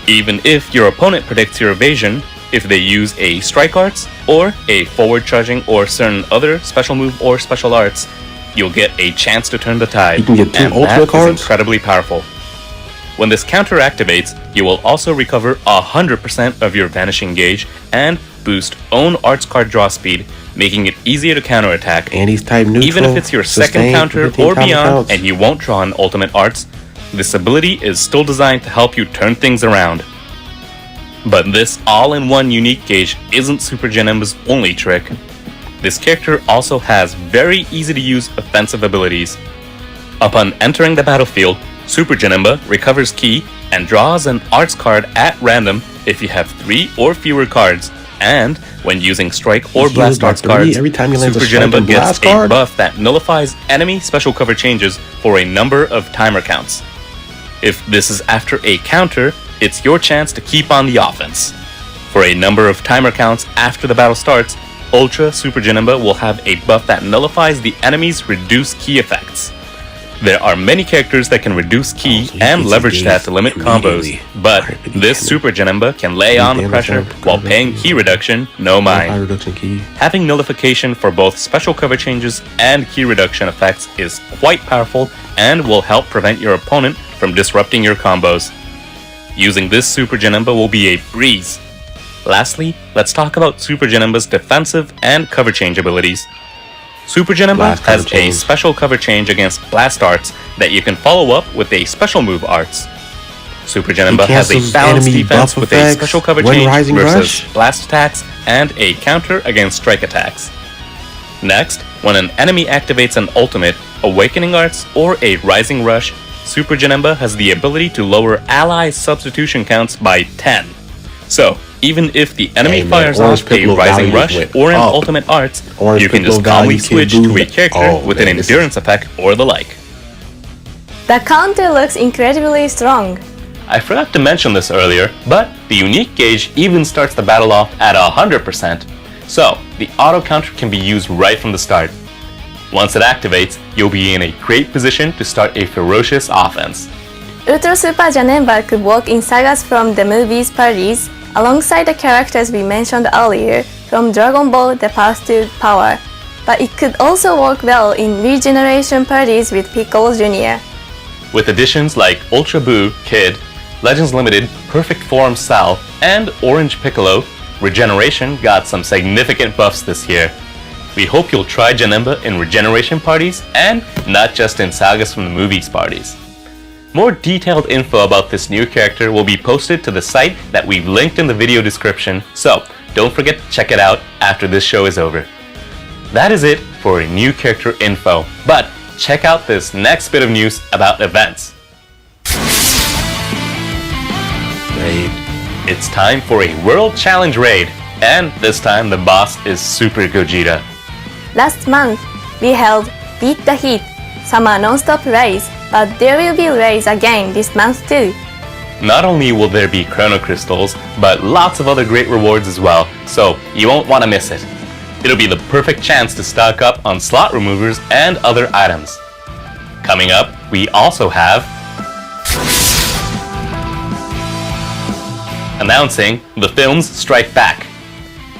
Even if your opponent predicts your evasion, if they use a strike arts or a forward charging or certain other special move or special arts, you'll get a chance to turn the tide, you can get 2 and ultimate that cards? is incredibly powerful. When this counter activates, you will also recover 100% of your vanishing gauge and boost own arts card draw speed, making it easier to counterattack. And he's type neutral, even if it's your second counter or beyond and you won't draw an ultimate arts, this ability is still designed to help you turn things around. But this all-in-one unique gauge isn't Super Janemba's only trick. This character also has very easy to use offensive abilities. Upon entering the battlefield, Super Janemba recovers ki and draws an arts card at random if you have 3 or fewer cards, and when using strike or blast arts cards, every time he lands Super Janemba gets a buff that nullifies enemy special cover changes for a number of timer counts. If this is after a counter, it's your chance to keep on the offense. For a number of timer counts after the battle starts, Ultra Super Janemba will have a buff that nullifies the enemy's reduced ki effects. There are many characters that can reduce ki and leverage that to limit combos, but this Super Janemba can lay on the pressure while paying ki reduction no mind. Having nullification for both special cover changes and ki reduction effects is quite powerful and will help prevent your opponent from disrupting your combos. Using this Super Janemba will be a breeze. Lastly, let's talk about Super Janemba's defensive and cover change abilities. Super Janemba has a special cover change against blast arts that you can follow up with a special move arts. Super Janemba has a balanced defense with a special cover change versus blast attacks and a counter against strike attacks. Next, when an enemy activates an ultimate, awakening arts, or a rising rush, Super Janemba has the ability to lower ally substitution counts by 10. So, even if the enemy fires off a rising rush or an ultimate arts, you can just calmly switch to a character with an endurance effect or the like. The counter looks incredibly strong. I forgot to mention this earlier, but the unique gauge even starts the battle off at 100%. So, the auto counter can be used right from the start. Once it activates, you'll be in a great position to start a ferocious offense. Ultra Super Janemba could work in sagas from the movies parties, alongside the characters we mentioned earlier from Dragon Ball The Path to Power, but it could also work well in regeneration parties with Piccolo Jr. With additions like Ultra Buu, Kid, Legends Limited, Perfect Form Sal, and Orange Piccolo, Regeneration got some significant buffs this year. We hope you'll try Janemba in regeneration parties and not just in sagas from the movies parties. More detailed info about this new character will be posted to the site that we've linked in the video description, so don't forget to check it out after this show is over. That is it for a new character info, but check out this next bit of news about events. Raid. It's time for a World Challenge raid, and this time the boss is Super Gogeta. Last month, we held Beat the Heat Summer Non-Stop Raids, but there will be raids again this month too. Not only will there be Chrono Crystals, but lots of other great rewards as well, so you won't want to miss it. It'll be the perfect chance to stock up on slot removers and other items. Coming up, we also have announcing the films Strike Back.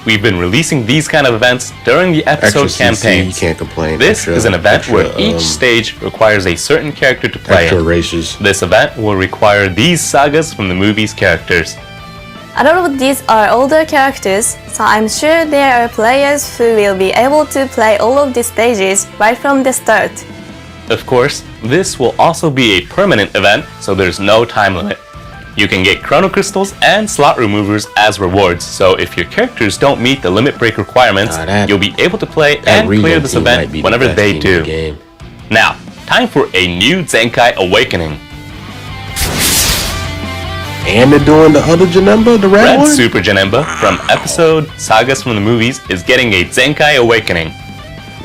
we've been releasing these kind of events during the episode campaigns. You can't complain. This is an event where each stage requires a certain character to play extra races. This event will require these sagas from the movie's characters. A lot of these are older characters, so I'm sure there are players who will be able to play all of these stages right from the start. Of course, this will also be a permanent event, so there's no time limit. You can get chrono crystals and slot removers as rewards, so if your characters don't meet the limit break requirements, you'll be able to play and clear this event whenever they do. Now, time for a new Zenkai Awakening. And they're doing the other Janemba, the red one? Super Janemba from episode Sagas from the Movies is getting a Zenkai Awakening.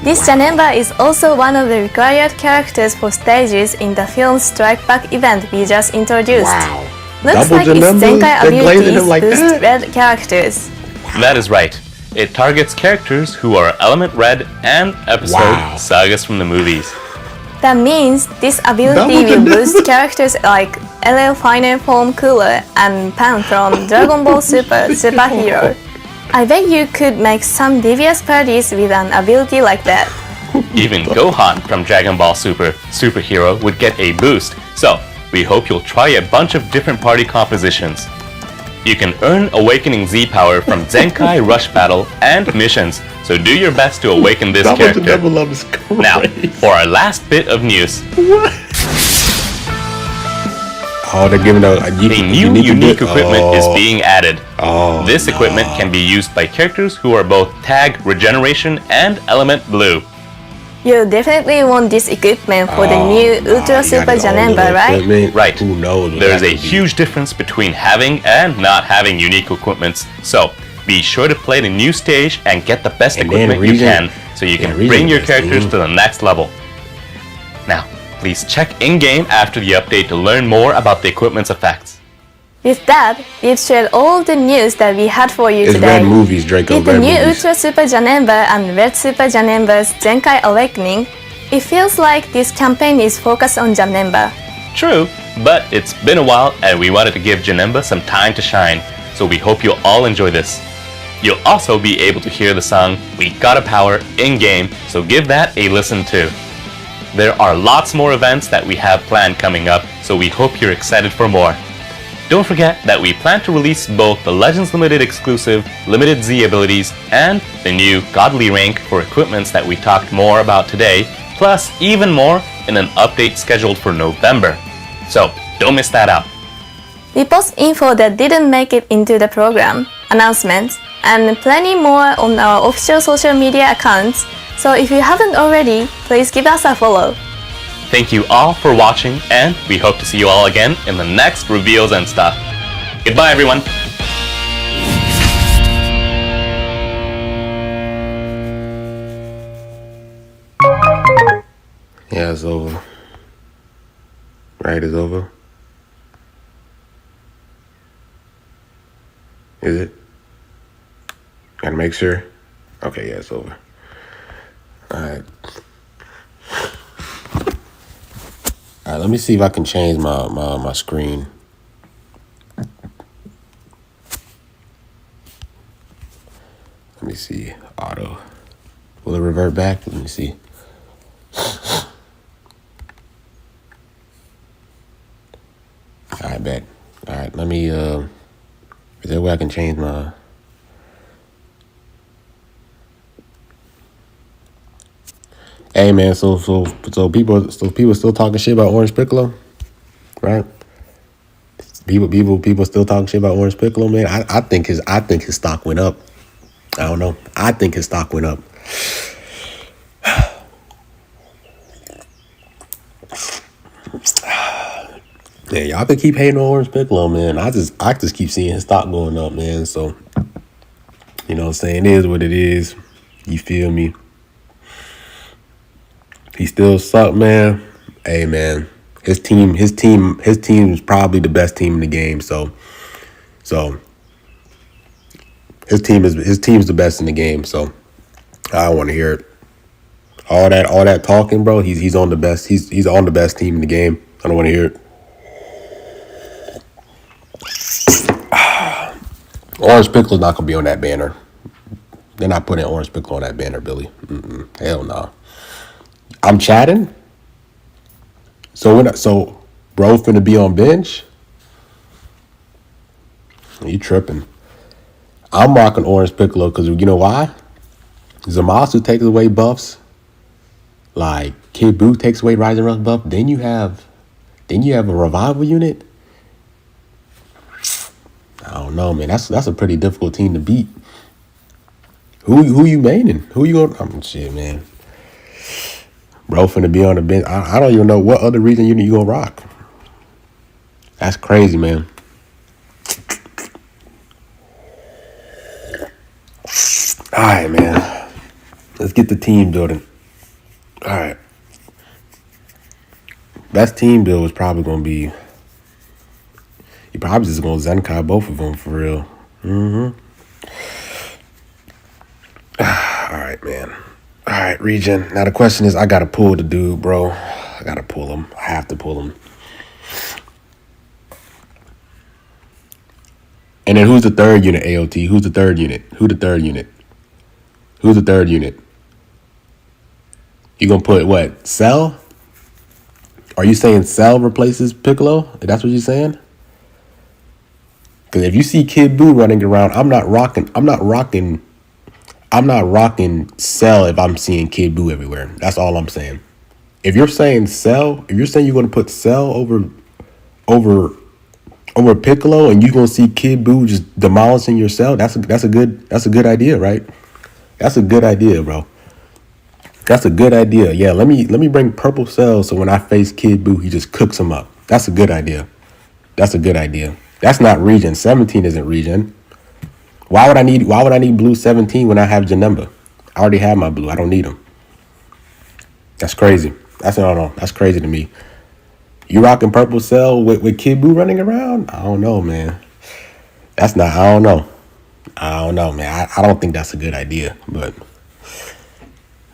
This Janemba is also one of the required characters for stages in the film's Strike Back event we just introduced. Wow. Looks Double like Janemba? its Zenkai abilities like boost that? red characters. That is right. It targets characters who are Element Red and episode Sagas from the Movies. That means this ability will boost characters like LL Final Form Cooler and Pan from Dragon Ball Super Superhero. I bet you could make some devious parties with an ability like that. Even Gohan from Dragon Ball Super Superhero would get a boost, so we hope you'll try a bunch of different party compositions. You can earn Awakening Z power from Zenkai Rush Battle and missions, so do your best to awaken this character. Now, for our last bit of news. Oh, they're giving out a new unique equipment is being added. This equipment can be used by characters who are both Tag Regeneration and Element Blue. You definitely want this equipment for the new Ultra Super Janemba, right? Right. Who knows? There is a huge difference between having and not having unique equipments, so be sure to play the new stage and get the best equipment you can so you can bring your characters to the next level. Now, please check in-game after the update to learn more about the equipment's effects. With that, we've shared all the news that we had for you it's today. Red movies, Draco. With the new Ultra Super Janemba and Red Super Janemba's Zenkai Awakening, it feels like this campaign is focused on Janemba. True, but it's been a while and we wanted to give Janemba some time to shine, so we hope you'll all enjoy this. You'll also be able to hear the song We Gotta Power in-game, so give that a listen too. There are lots more events that we have planned coming up, so we hope you're excited for more. Don't forget that we plan to release both the Legends Limited exclusive Limited Z abilities and the new Godly rank for equipments that we talked more about today, plus even more in an update scheduled for November. So don't miss that out. We post info that didn't make it into the program, announcements, and plenty more on our official social media accounts, so if you haven't already, please give us a follow. Thank you all for watching, and we hope to see you all again in the next reveals and stuff. Goodbye, everyone. Yeah, it's over. Right, it's over. Is it? Gotta make sure. Okay, yeah, it's over. Alright. Alright, let me see if I can change my screen. Let me see. Auto. Will it revert back? Let me see. Alright, bet. Alright, let me is there a way I can change my Hey man, so people still talking shit about Orange Piccolo, right? People still talking shit about Orange Piccolo, man. I think his stock went up. I don't know. I think his stock went up. Yeah, y'all can keep hating on Orange Piccolo, man. I just keep seeing his stock going up, man. So, you know what I'm saying? It is what it is. You feel me? He still suck, man. Hey, man. His team is probably the best team in the game. So his team is the best in the game. So I don't want to hear it. All that talking, bro. He's on the best. He's on the best team in the game. I don't want to hear it. Orange Piccolo's not gonna be on that banner. They're not putting Orange Piccolo on that banner, Billy. Hell no. I'm chatting. So bro finna be on bench? You tripping. I'm rocking Orange Piccolo because you know why? Zamasu takes away buffs. Like Kid Buu takes away Rising Rush buff. Then you have a revival unit. I don't know, man. That's a pretty difficult team to beat. Who you maining? Who you going? Shit, man. Bro finna be on the bench. I don't even know what other region unit you gonna rock. That's crazy, man. All right, man. Let's get the team building. All right. Best team build is probably gonna be. You probably just gonna Zenkai both of them for real. All right, man. All right, region. Now the question is, I gotta pull the dude, bro. I gotta pull him. I have to pull him. And then who's the third unit, AOT? Who's the third unit? Who's the third unit? You gonna put what? Cell? Are you saying Cell replaces Piccolo? That's what you're saying? Because if you see Kid Buu running around, I'm not rocking Cell if I'm seeing Kid Buu everywhere. That's all I'm saying. If you're saying Cell, if you're saying you're gonna put Cell over Piccolo and you're gonna see Kid Buu just demolishing your Cell, that's a good idea, right? That's a good idea, bro. That's a good idea. Yeah, let me bring purple Cell so when I face Kid Buu, he just cooks him up. That's a good idea. That's not region. 17 isn't region. Why would I need blue 17 when I have Janemba? I already have my blue. I don't need him. That's crazy. That's crazy to me. You rocking purple Cell with Kid Buu running around? I don't know, man. I don't know, man. I don't think that's a good idea, but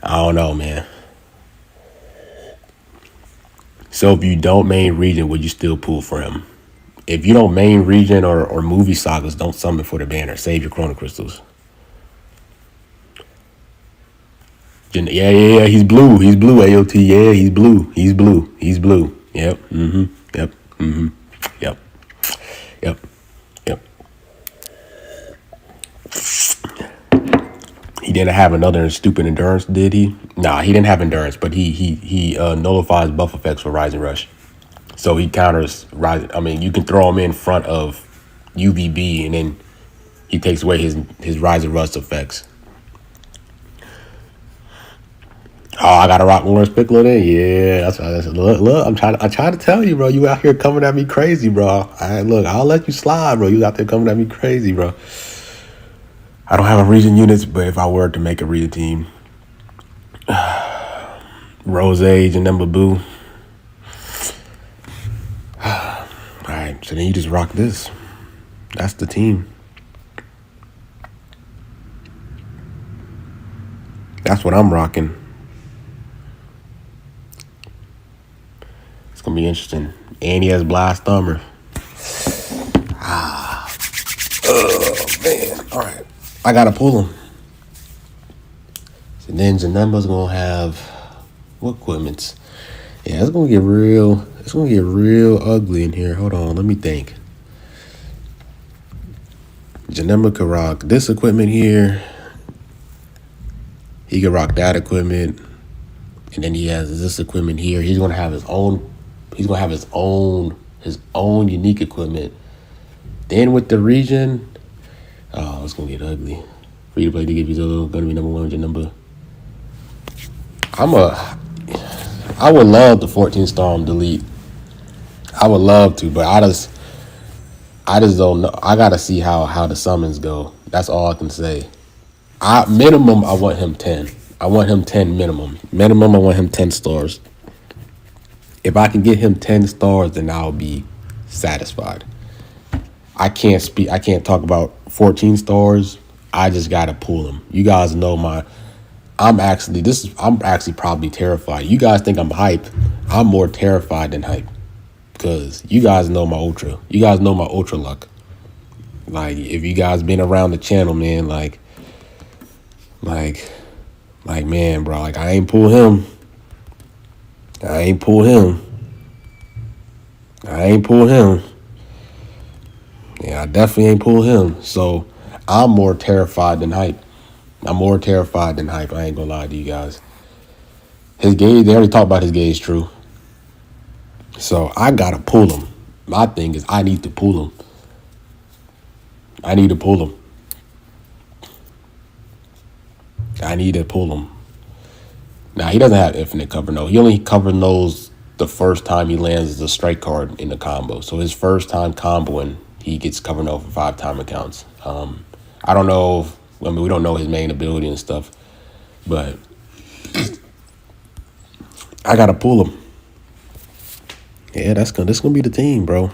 I don't know, man. So if you don't main region, would you still pull for him? If you don't main region or movie sagas, don't summon for the banner. Save your Chrono Crystals. Yeah. He's blue, AOT. Yeah, he's blue. Yep. Yep. He didn't have another stupid endurance, did he? Nah, he didn't have endurance, but he nullifies buff effects for Rising Rush. So he counters Rising. I mean, you can throw him in front of UVB, and then he takes away his Rising Rush effects. Oh, I gotta rock Orange Piccolo then. Yeah, that's look. I'm trying to tell you, bro. You out here coming at me crazy, bro. I'll let you slide, bro. You out there coming at me crazy, bro. I don't have a region units, but if I were to make a region team, Rose, Janemba, Buu. All right, so then you just rock this. That's the team. That's what I'm rocking. It's gonna be interesting. And he has Blast Armor. Oh man. All right, I gotta pull him. So then Janemba's gonna have what equipments? Yeah, it's gonna get real. It's gonna get real ugly in here. Hold on, let me think. Janemba could rock this equipment here. He could rock that equipment, and then he has this equipment here. He's gonna have his own. He's gonna have his own unique equipment. Then with the region, oh, it's gonna get ugly. Free to play to give you gonna be number one Janemba. I would love the 14 Storm delete. I would love to, but I just don't know. I gotta see how the summons go. That's all I can say. Minimum, I want him 10. I want him 10 minimum. Minimum, I want him 10 stars. If I can get him 10 stars, then I'll be satisfied. I can't talk about 14 stars. I just gotta pull him. You guys know I'm actually probably terrified. You guys think I'm hyped. I'm more terrified than hyped. Because you guys know my ultra. You guys know my ultra luck. Like, if you guys been around the channel, man, like, Like, man, bro. Like, I ain't pull him. I ain't pull him. Yeah, I definitely ain't pull him. So, I'm more terrified than hype. I ain't gonna lie to you guys. His gauge, they already talked about his gauge, true. So, I gotta pull him. My thing is, I need to pull him. I need to pull him. Now, he doesn't have infinite cover no. He only cover knows the first time he lands as a strike card in the combo. So his first time comboing, he gets cover no for 5 timer counts. I don't know. We don't know his main ability and stuff, but I gotta pull him. Yeah, this gonna be the team, bro.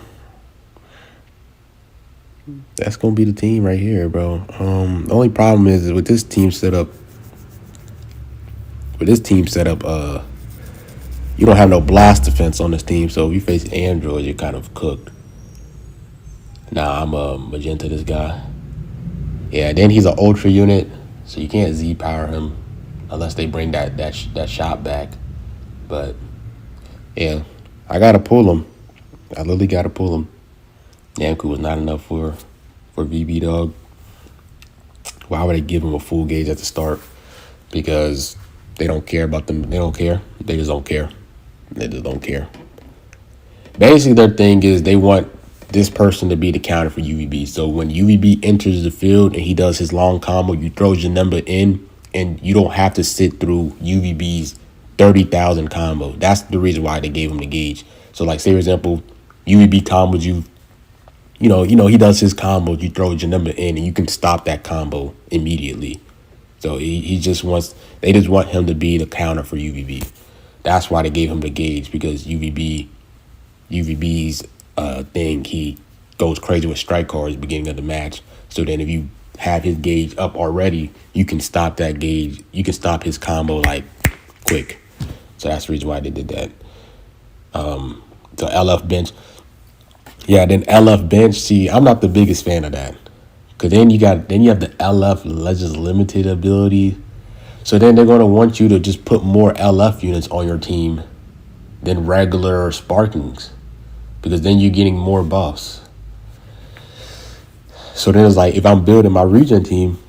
That's gonna be the team right here, bro. The only problem is with this team setup. You don't have no blast defense on this team, so if you face Android, you're kind of cooked. Nah, I'm a magenta this guy. Yeah, then he's an ultra unit, so you can't Z power him unless they bring that shot back. But yeah, I gotta pull him. I literally gotta pull him. Namku was not enough for VB dog. Why would they give him a full gauge at the start? Because they don't care about them. They don't care. They just don't care. They just don't care. Basically, their thing is they want this person to be the counter for UVB. So when UVB enters the field and he does his long combo, you throw your number in, and you don't have to sit through UVB's 30,000 combo. That's the reason why they gave him the gauge. So, like, say, for example, UVB combos you know, he does his combos, you throw your number in, and you can stop that combo immediately. So they just want him to be the counter for UVB. That's why they gave him the gauge, because UVB's thing, he goes crazy with strike cards at the beginning of the match. So then if you have his gauge up already, you can stop that gauge. You can stop his combo like quick. So that's the reason why they did that. So LF bench. Yeah, then LF bench. See, I'm not the biggest fan of that. Cause then you have the LF Legends Limited ability. So then they're gonna want you to just put more LF units on your team than regular Sparkings. Because then you're getting more buffs. So then it's like, if I'm building my region team,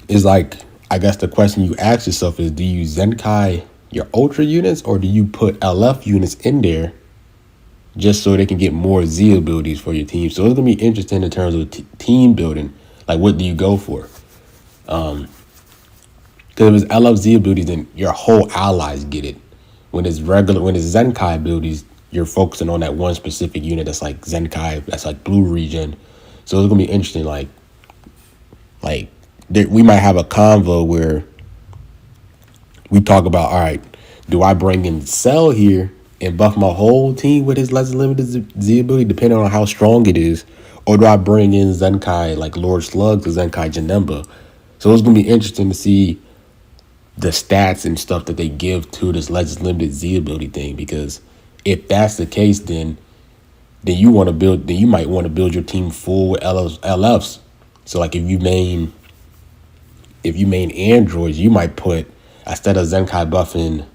it's like, I guess the question you ask yourself is, do you Zenkai your Ultra units, or do you put LF units in there just so they can get more Z abilities for your team? So it's going to be interesting in terms of team building. Like, what do you go for? Because if it's LF Z abilities, then your whole allies get it. When it's Zenkai abilities, you're focusing on that one specific unit that's like Zenkai, that's like blue region. So it's going to be interesting. Like we might have a convo where we talk about, all right, do I bring in Cell here and buff my whole team with his Legends Limited Z ability, depending on how strong it is? Or do I bring in Zenkai, like Lord Slugs or Zenkai Janemba? So it's going to be interesting to see the stats and stuff that they give to this Legends Limited Z ability thing, because if that's the case, then you might want to build your team full with LFs. So like if you main androids, you might put, instead of Zenkai buffing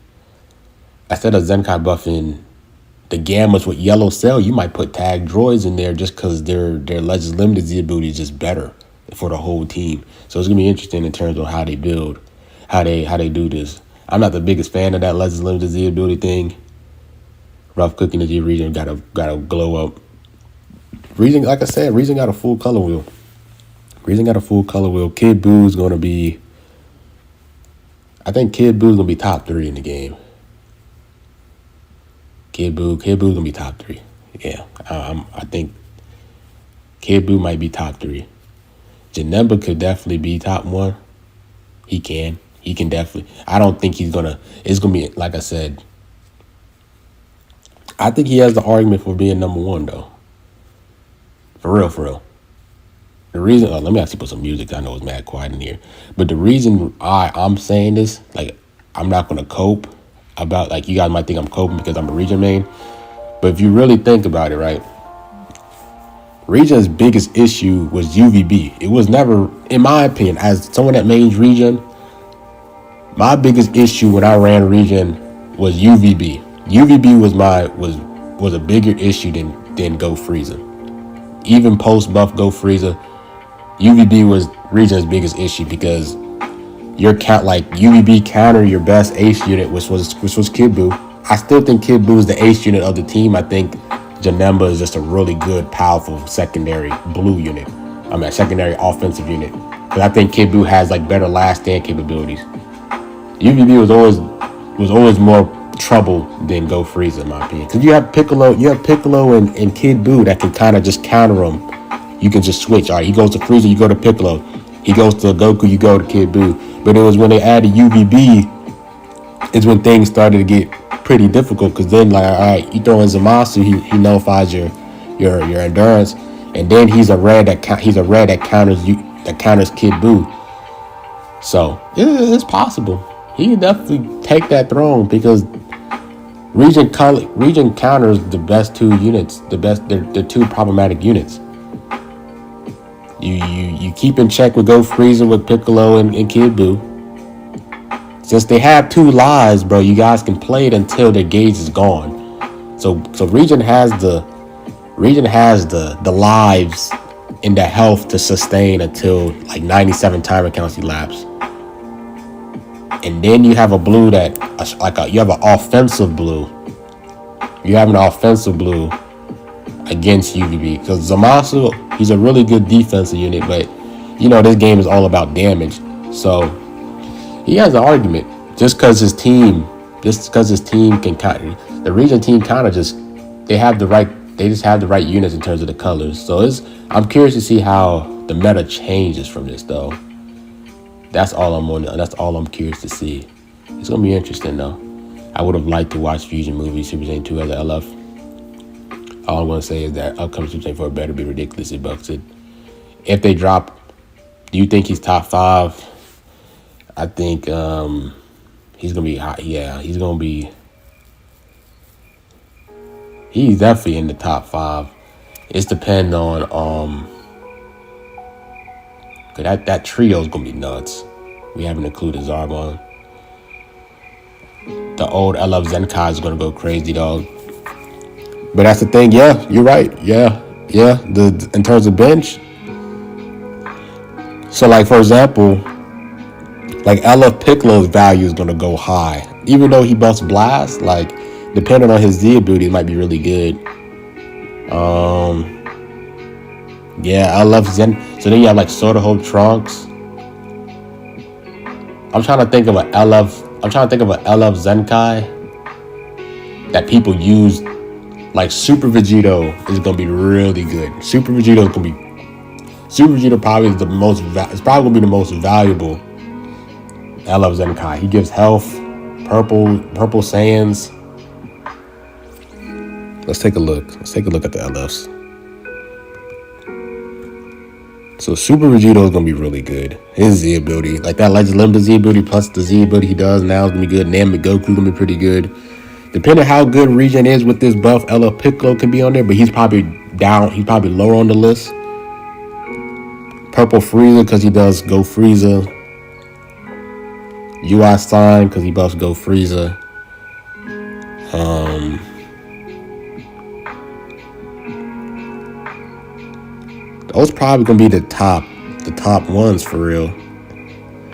the Gammas with yellow Cell, you might put tag droids in there just because their Legends Limited Z ability is just better for the whole team. So it's gonna be interesting in terms of how they build, how they do this. I'm not the biggest fan of that Legends Limited Z ability thing. Rough cooking the G region gotta glow up. Region, like I said, Region got a full color wheel. Kid Boo's gonna be, I think Kid Boo's gonna be top 3 in the game. Kid Boo's gonna be top 3. Yeah, I think Kid Boo might be top 3. Janemba could definitely be top 1. He can definitely. I don't think it's gonna be, like I said, I think he has the argument for being number 1 though. For real. The reason, let me actually put some music. I know it's mad quiet in here, but the reason I'm saying this, like, I'm not gonna cope about, like, you guys might think I'm coping because I'm a region main, but if you really think about it, right, Region's biggest issue was UVB. It was never, in my opinion, as someone that mains Region, my biggest issue when I ran Region was UVB. UVB was a bigger issue than Go Frieza. Even post buff Go Frieza, UVB was Region's biggest issue because your UVB counter your best ace unit, which was Kid Buu. I still think Kid Buu is the ace unit of the team. I think Janemba is just a really good, powerful secondary blue unit. Secondary offensive unit. Because I think Kid Buu has better last stand capabilities. UVB was always more trouble than Go Frieza, in my opinion. Because you have Piccolo and Kid Buu that can kind of just counter him. You can just switch. All right, he goes to Frieza, you go to Piccolo. He goes to Goku, you go to Kid Buu. But it was when they added UVB is when things started to get pretty difficult, because then all right, you throw in Zamasu, he nullifies your endurance, and then he's a red that counters Kid Buu. So it's possible he can definitely take that throne, because Region counters the best two units, the two problematic units. You keep in check with Go Frieza with Piccolo and Kid Buu. Since they have two lives, bro, you guys can play it until their gauge is gone. So Region has the lives and the health to sustain until 97 timer counts elapse. And then you have a blue that you have an offensive blue. You have an offensive blue against UVB, because Zamasu, he's a really good defensive unit, but this game is all about damage. So he has an argument. Just because his team can counter, the Region team kind of they have the right units in terms of the colors. So I'm curious to see how the meta changes from this, though. That's all I'm curious to see. It's gonna be interesting, though. I would have liked to watch Fusion movie Super Saiyan 2 as an LF. All I'm gonna say is that upcoming Super Saiyan 4 better be ridiculously busted. If they drop, do you think he's top 5? I think he's gonna be hot. Yeah, he's definitely in the top 5. It's depending on that trio is gonna be nuts. We haven't included Zarbon. The old LF Zenkai is gonna go crazy, dog. But that's the thing. Yeah, you're right. Yeah. In terms of bench. So for example, LF Piccolo's value is gonna go high, even though he busts blast. Depending on his Z ability, it might be really good. LF Zen. So then you have Soda Hope Trunks. I'm trying to think of an LF Zenkai that people use. Super Vegito is gonna be really good. Super Vegito probably is it's probably gonna be the most valuable LF Zenkai. He gives health, purple sands. Let's take a look at the LFs. So Super Vegito is gonna be really good. His Z ability, that Legend Limited Z ability plus the Z ability he does now is gonna be good. Namek Goku gonna be pretty good. Depending on how good Region is with this buff, LF Piccolo can be on there, but he's probably down. He's probably lower on the list. Purple Frieza because he does Go Frieza. UI Sign because he buffs Go Frieza. Those probably gonna be the top ones for real.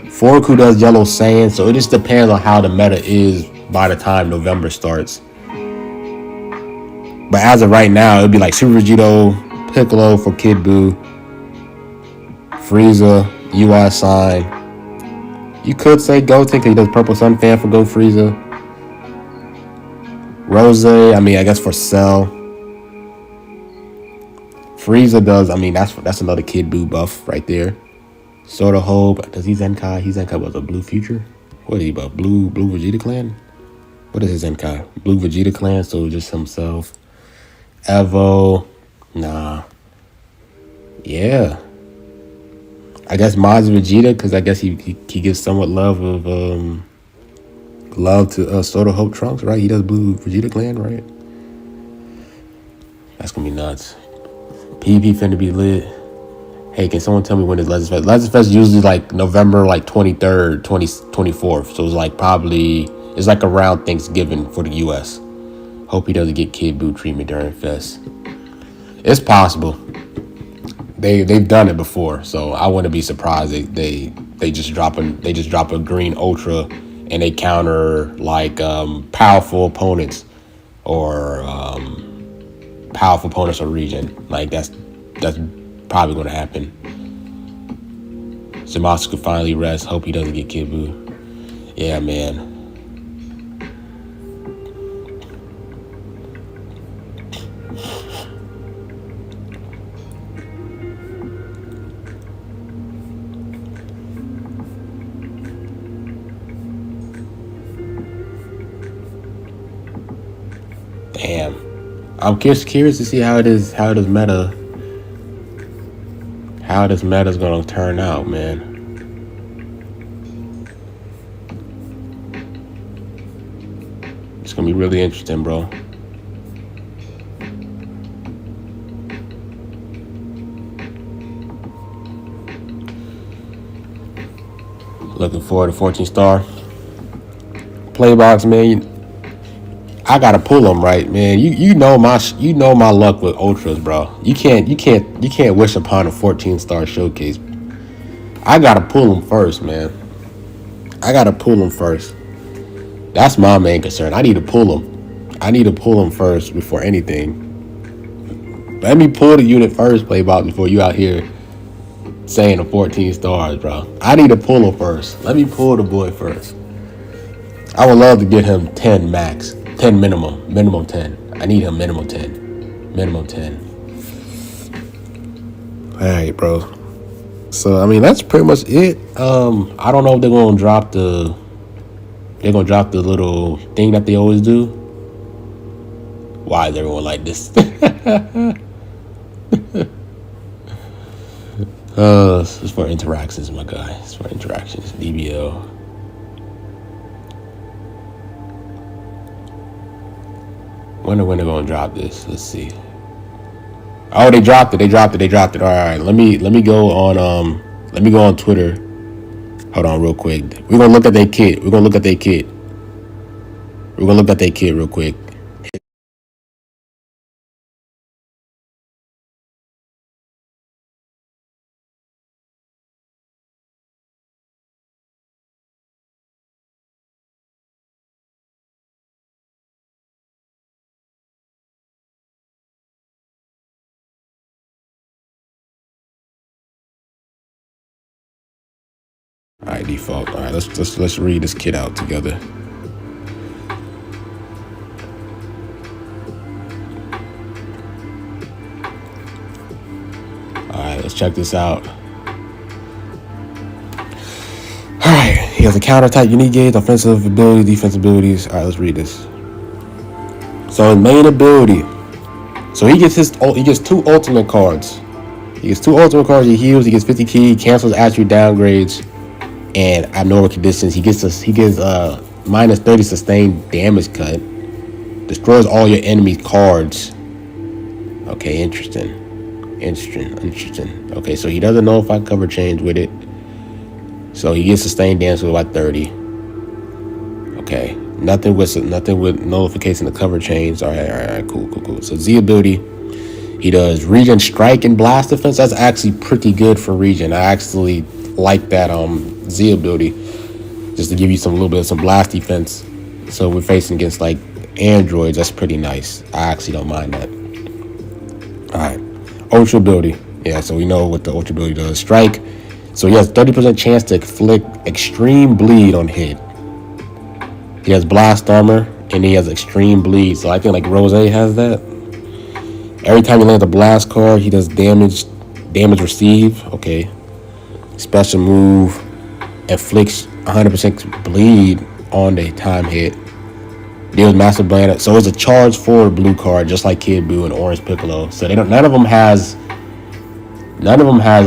Forku does Yellow Sand, so it just depends on how the meta is by the time November starts. But as of right now, it'd be Super Vegito, Piccolo for Kid Buu, Frieza, UI Sign. You could say Goten because he does Purple Sun Fan for Go Frieza. Rose, I guess for Cell. Frieza does, that's another Kid Buu buff right there. Sort of Hope. Does he Zenkai? He Zenkai was a Blue Future? What is he about? Blue Vegeta Clan? What is his Zenkai? Blue Vegeta Clan, so just himself. Evo. Nah. Yeah. I guess Maz Vegeta, because I guess he gives somewhat love to Sort of Hope Trunks, right? He does Blue Vegeta Clan, right? That's gonna be nuts. PvP finna be lit. Hey, can someone tell me when is Legends Fest? Legends Fest usually like November like 23rd, 24th. So it's like probably, it's like around Thanksgiving for the US. Hope he doesn't get Kid Buu treatment during Fest. It's possible. They've done it before, so I wouldn't be surprised they just drop a green ultra and they counter like powerful opponents or powerful opponents or region. Like that's probably gonna happen. Zamasu could finally rest. Hope he doesn't get Kid Buu. Yeah, man. Damn. I'm curious to see how this meta's gonna turn out, man. It's gonna be really interesting, bro. Looking forward to 14 star. Playbox, man. I gotta pull them, right, man. You know my luck with ultras, bro. You can't wish upon a 14 star showcase. I gotta pull them first, man. I gotta pull them first. That's my main concern. I need to pull them. I need to pull them first before anything. Let me pull the unit first, Playbox, before you out here saying a 14 stars, bro. I need to pull him first. Let me pull the boy first. I would love to get him 10 max. 10 minimum 10. I need him minimum 10. Minimum 10. Alright, bro. So I mean that's pretty much it. I don't know if they're gonna drop the little thing that they always do. Why is everyone like this? It's for interactions, my guy. It's for interactions. DBL. When are they gonna drop this? Let's see. Oh, they dropped it. All right, let me go on Twitter. Hold on, real quick. We're gonna look at their kit. Real quick. All right, default. All right, let's read this kit out together. All right, let's check this out. All right, he has a counter type, unique gauge, offensive ability, defensive abilities. All right, let's read this. So his main ability. So he gets two ultimate cards. He heals. He gets 50 key. He cancels attribute downgrades. And abnormal conditions, he gets minus 30 sustained damage cut. Destroys all your enemy cards. Okay, interesting. Okay, so he doesn't nullify cover change with it. So he gets sustained damage with about 30. Okay, nothing with nullification of cover change. All right, cool. So Z ability, he does regen strike and blast defense. That's actually pretty good for regen. I actually like that Z ability, just to give you a little bit of some blast defense. So we're facing against like androids. That's pretty nice. I actually don't mind that. All right, ultra ability. Yeah, so we know what the ultra ability does. Strike. So he has 30% chance to inflict extreme bleed on hit. He has blast armor and he has extreme bleed. So I think like Rose has that. Every time he lands a blast card, he does damage receive. Okay. Special move, inflicts 100% bleed on the time hit. Deals massive blast. So it's a charge forward blue card, just like Kid Buu and Orange Piccolo. So none of them has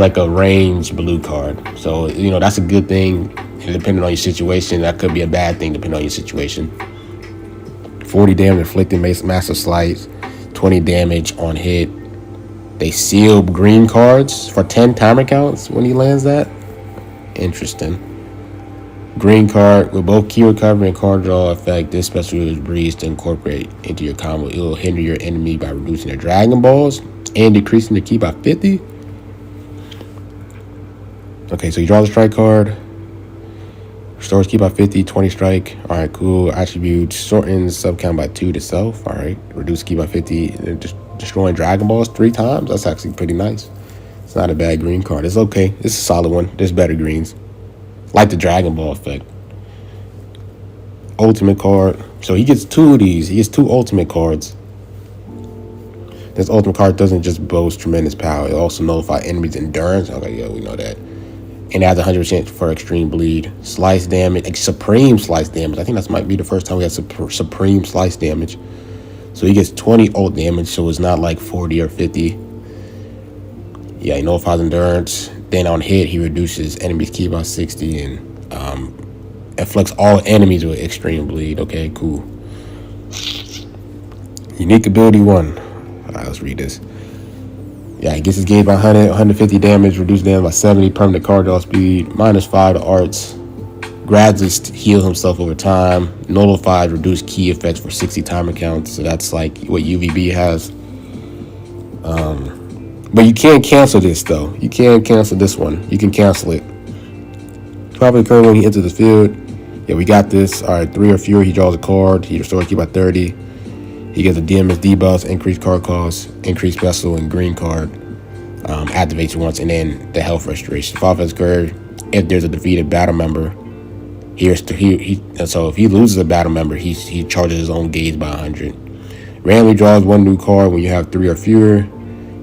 like a ranged blue card. So that's a good thing. And depending on your situation, that could be a bad thing depending on your situation. 40 damage inflicting massive slice, 20 damage on hit. They seal green cards for 10 timer counts when he lands that. Interesting. Green card with both key recovery and card draw effect. This special is breezed to incorporate into your combo. It will hinder your enemy by reducing their Dragon Balls and decreasing their key by 50. Okay, so you draw the strike card. Restores key by 50, 20 strike. Alright, cool. Attributes, shortens sub count by 2 to self. Alright, reduce key by 50. And just destroying Dragon Balls 3 times. That's actually pretty nice. It's not a bad green card. It's okay. It's a solid one. There's better greens. Like the Dragon Ball effect. Ultimate card. So he gets 2 of these. He gets 2 ultimate cards. This ultimate card doesn't just boast tremendous power. It also nullifies enemies' endurance. Okay, yeah, we know that. And it has 100% for extreme bleed. Slice damage. Supreme slice damage. I think that might be the first time we had supreme slice damage. So he gets 20 ult damage. So it's not like 40 or 50. Yeah, he nullifies endurance. Then on hit, he reduces enemies' ki by 60 and afflicts all enemies with extreme bleed. Okay, cool. Unique ability 1. Alright, let's read this. Yeah, he gets his gauge by 100, 150 damage, reduced damage by 70, permanent card draw speed, -5 to arts, gradually heal himself over time, nullifies reduced key effects for 60 timer counts. So that's like what UVB has. But you can't cancel this though. You can't cancel this one. You can cancel it. Probably occur when he enters the field. Yeah, we got this. Alright, 3 or fewer, he draws a card. He restores key by 30. He gets a DMS debuff, increased card cost, increased special, and green card. Activates once, and then the health restoration. Far-fetched curve. If there's a defeated battle member, so if he loses a battle member, he charges his own gauge by 100. Randomly draws 1 new card when you have 3 or fewer.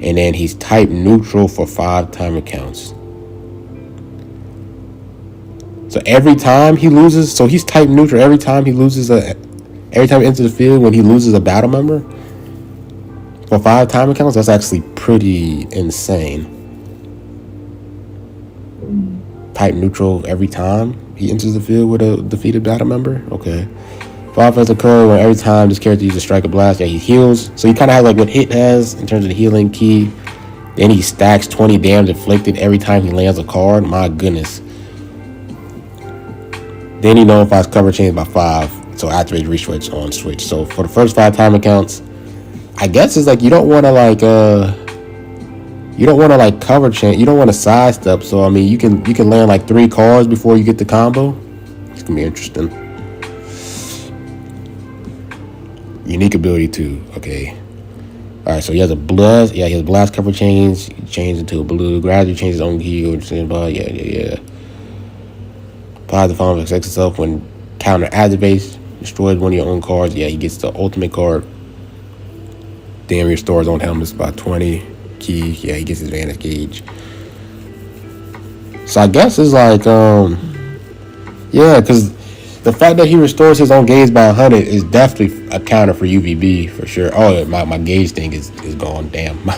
And then he's type neutral for 5 timer counts. So every time he loses, so he's type neutral every time he loses every time he enters the field when he loses a battle member for 5 timer counts. That's actually pretty insane. Type neutral every time he enters the field with a defeated battle member. Okay. Offense occur when every time this character uses strike or blast, yeah, he heals. So he kind of has like what hit has in terms of the healing key. Then he stacks 20 damage inflicted every time he lands a card. My goodness. Then he nullifies cover change by 5. So activates reswitch on switch. So for the first 5 timer counts, I guess it's like you don't want to like cover change. You don't want to sidestep. So I mean you can land like 3 cards before you get the combo. It's gonna be interesting. Unique ability 2. Okay. Alright, so he has a blast. Yeah, he has blast cover change. He changes into a blue. Gradually changes his own heal. Yeah. Applies the following effects itself when counter activates. Destroys one of your own cards. Yeah, he gets the ultimate card. Then restores own helmets by 20. Key. Yeah, he gets his advantage gauge. So I guess it's like, yeah, because the fact that he restores his own gauge by 100 is definitely a counter for UVB for sure. Oh, my gauge thing is gone. Damn, my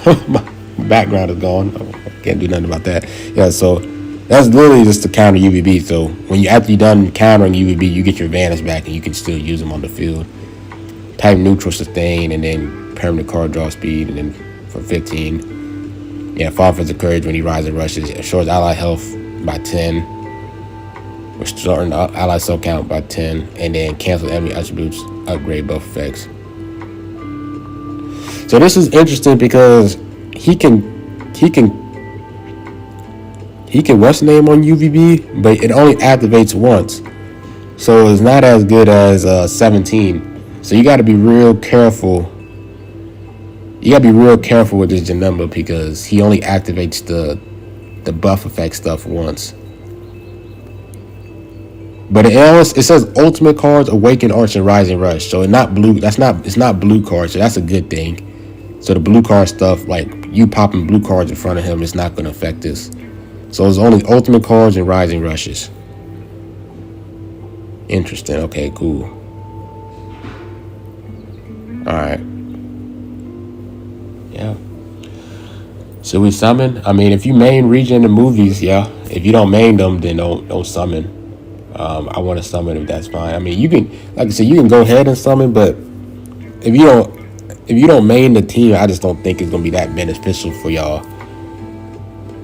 background is gone. I can't do nothing about that. Yeah, so that's literally just to counter UVB. So when you after you're done countering UVB, you get your advantage back and you can still use them on the field. Type neutral sustain and then permanent card draw speed and then for 15. Yeah, fall for the courage when he rises and rushes. Restores ally health by 10. Restoring ally cell count by 10, and then cancel enemy attributes, upgrade buff effects. So this is interesting because he can what's the name on UVB, but it only activates once, so it's not as good as 17. So you got to be real careful. You got to be real careful with this Janemba because he only activates the buff effect stuff once. But it says ultimate cards, Awaken Arch and Rising Rush. So it's not blue. It's not blue cards. So that's a good thing. So the blue card stuff, like you popping blue cards in front of him, it's not going to affect this. So it's only ultimate cards and Rising Rushes. Interesting. Okay, cool. All right. Yeah. So we summon. I mean, if you main region the movies, yeah. If you don't main them, then don't summon. I want to summon if that's fine. I mean, you can, like I said, you can go ahead and summon, but if you don't, if you don't main the team, I just don't think it's gonna be that beneficial for y'all.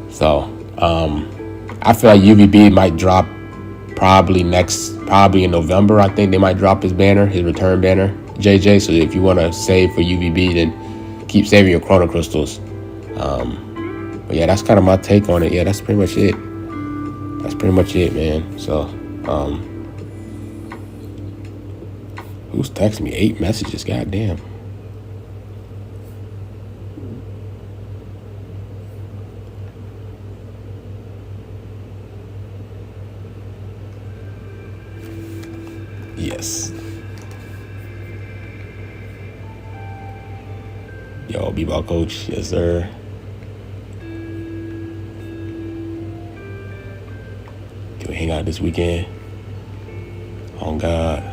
So I feel like UVB might drop probably in November. I think they might drop his banner, his return banner, JJ. So if you want to save for UVB, then keep saving your Chrono Crystals. But yeah, that's kind of my take on it. Yeah, that's pretty much it. That's pretty much it, man. So who's texting me? 8 messages, goddamn. Yes. Yo, B-ball coach. Yes, sir. Can we hang out this weekend? Oh, God.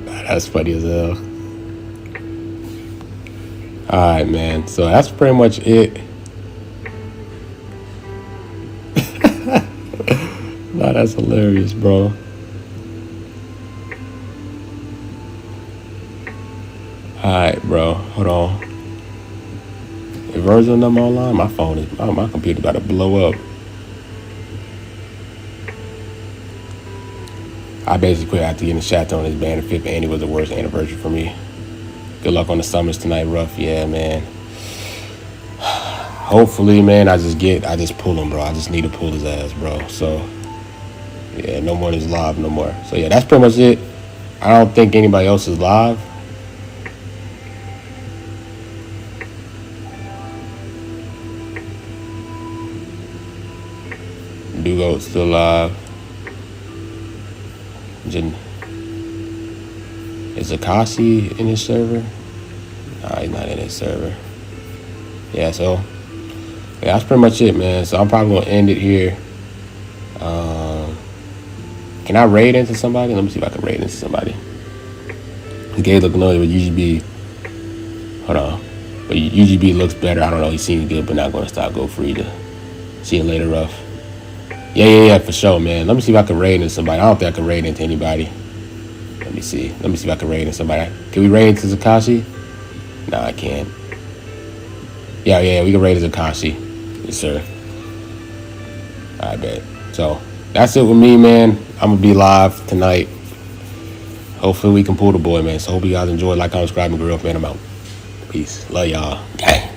That's funny as hell. Alright, man. So that's pretty much it. Nah, that's hilarious, bro. Alright, bro. Hold on. Is Virgil number online? My phone is my computer about to blow up. I basically quit after getting shot on his banner 5th, and it was the worst anniversary for me. Good luck on the summers tonight, rough. Yeah, man. Hopefully, man, I just pull him, bro. I just need to pull his ass, bro. So, yeah, no more is live no more. So, yeah, that's pretty much it. I don't think anybody else is live. Dugo's still live. Is Akashi in his server? Nah, he's not in his server. Yeah, so yeah, that's pretty much it, man. So I'm probably gonna end it here. Can I raid into somebody? Let me see if I can raid into somebody. The game looking good, but UGB. Hold on. But UGB looks better. I don't know. He seems good, but not gonna stop. Go free to see you later, rough. Yeah, for sure, man. Let me see if I can raid into somebody. I don't think I can raid into anybody. Let me see if I can raid into somebody. Can we raid into Zakashi? No, I can't. Yeah, we can raid into Zakashi. Yes, sir. I bet. So, that's it with me, man. I'm going to be live tonight. Hopefully we can pull the boy, man. So, hope you guys enjoy. Like, comment, subscribe, and grill, man. I'm out. Peace. Love y'all. Gang.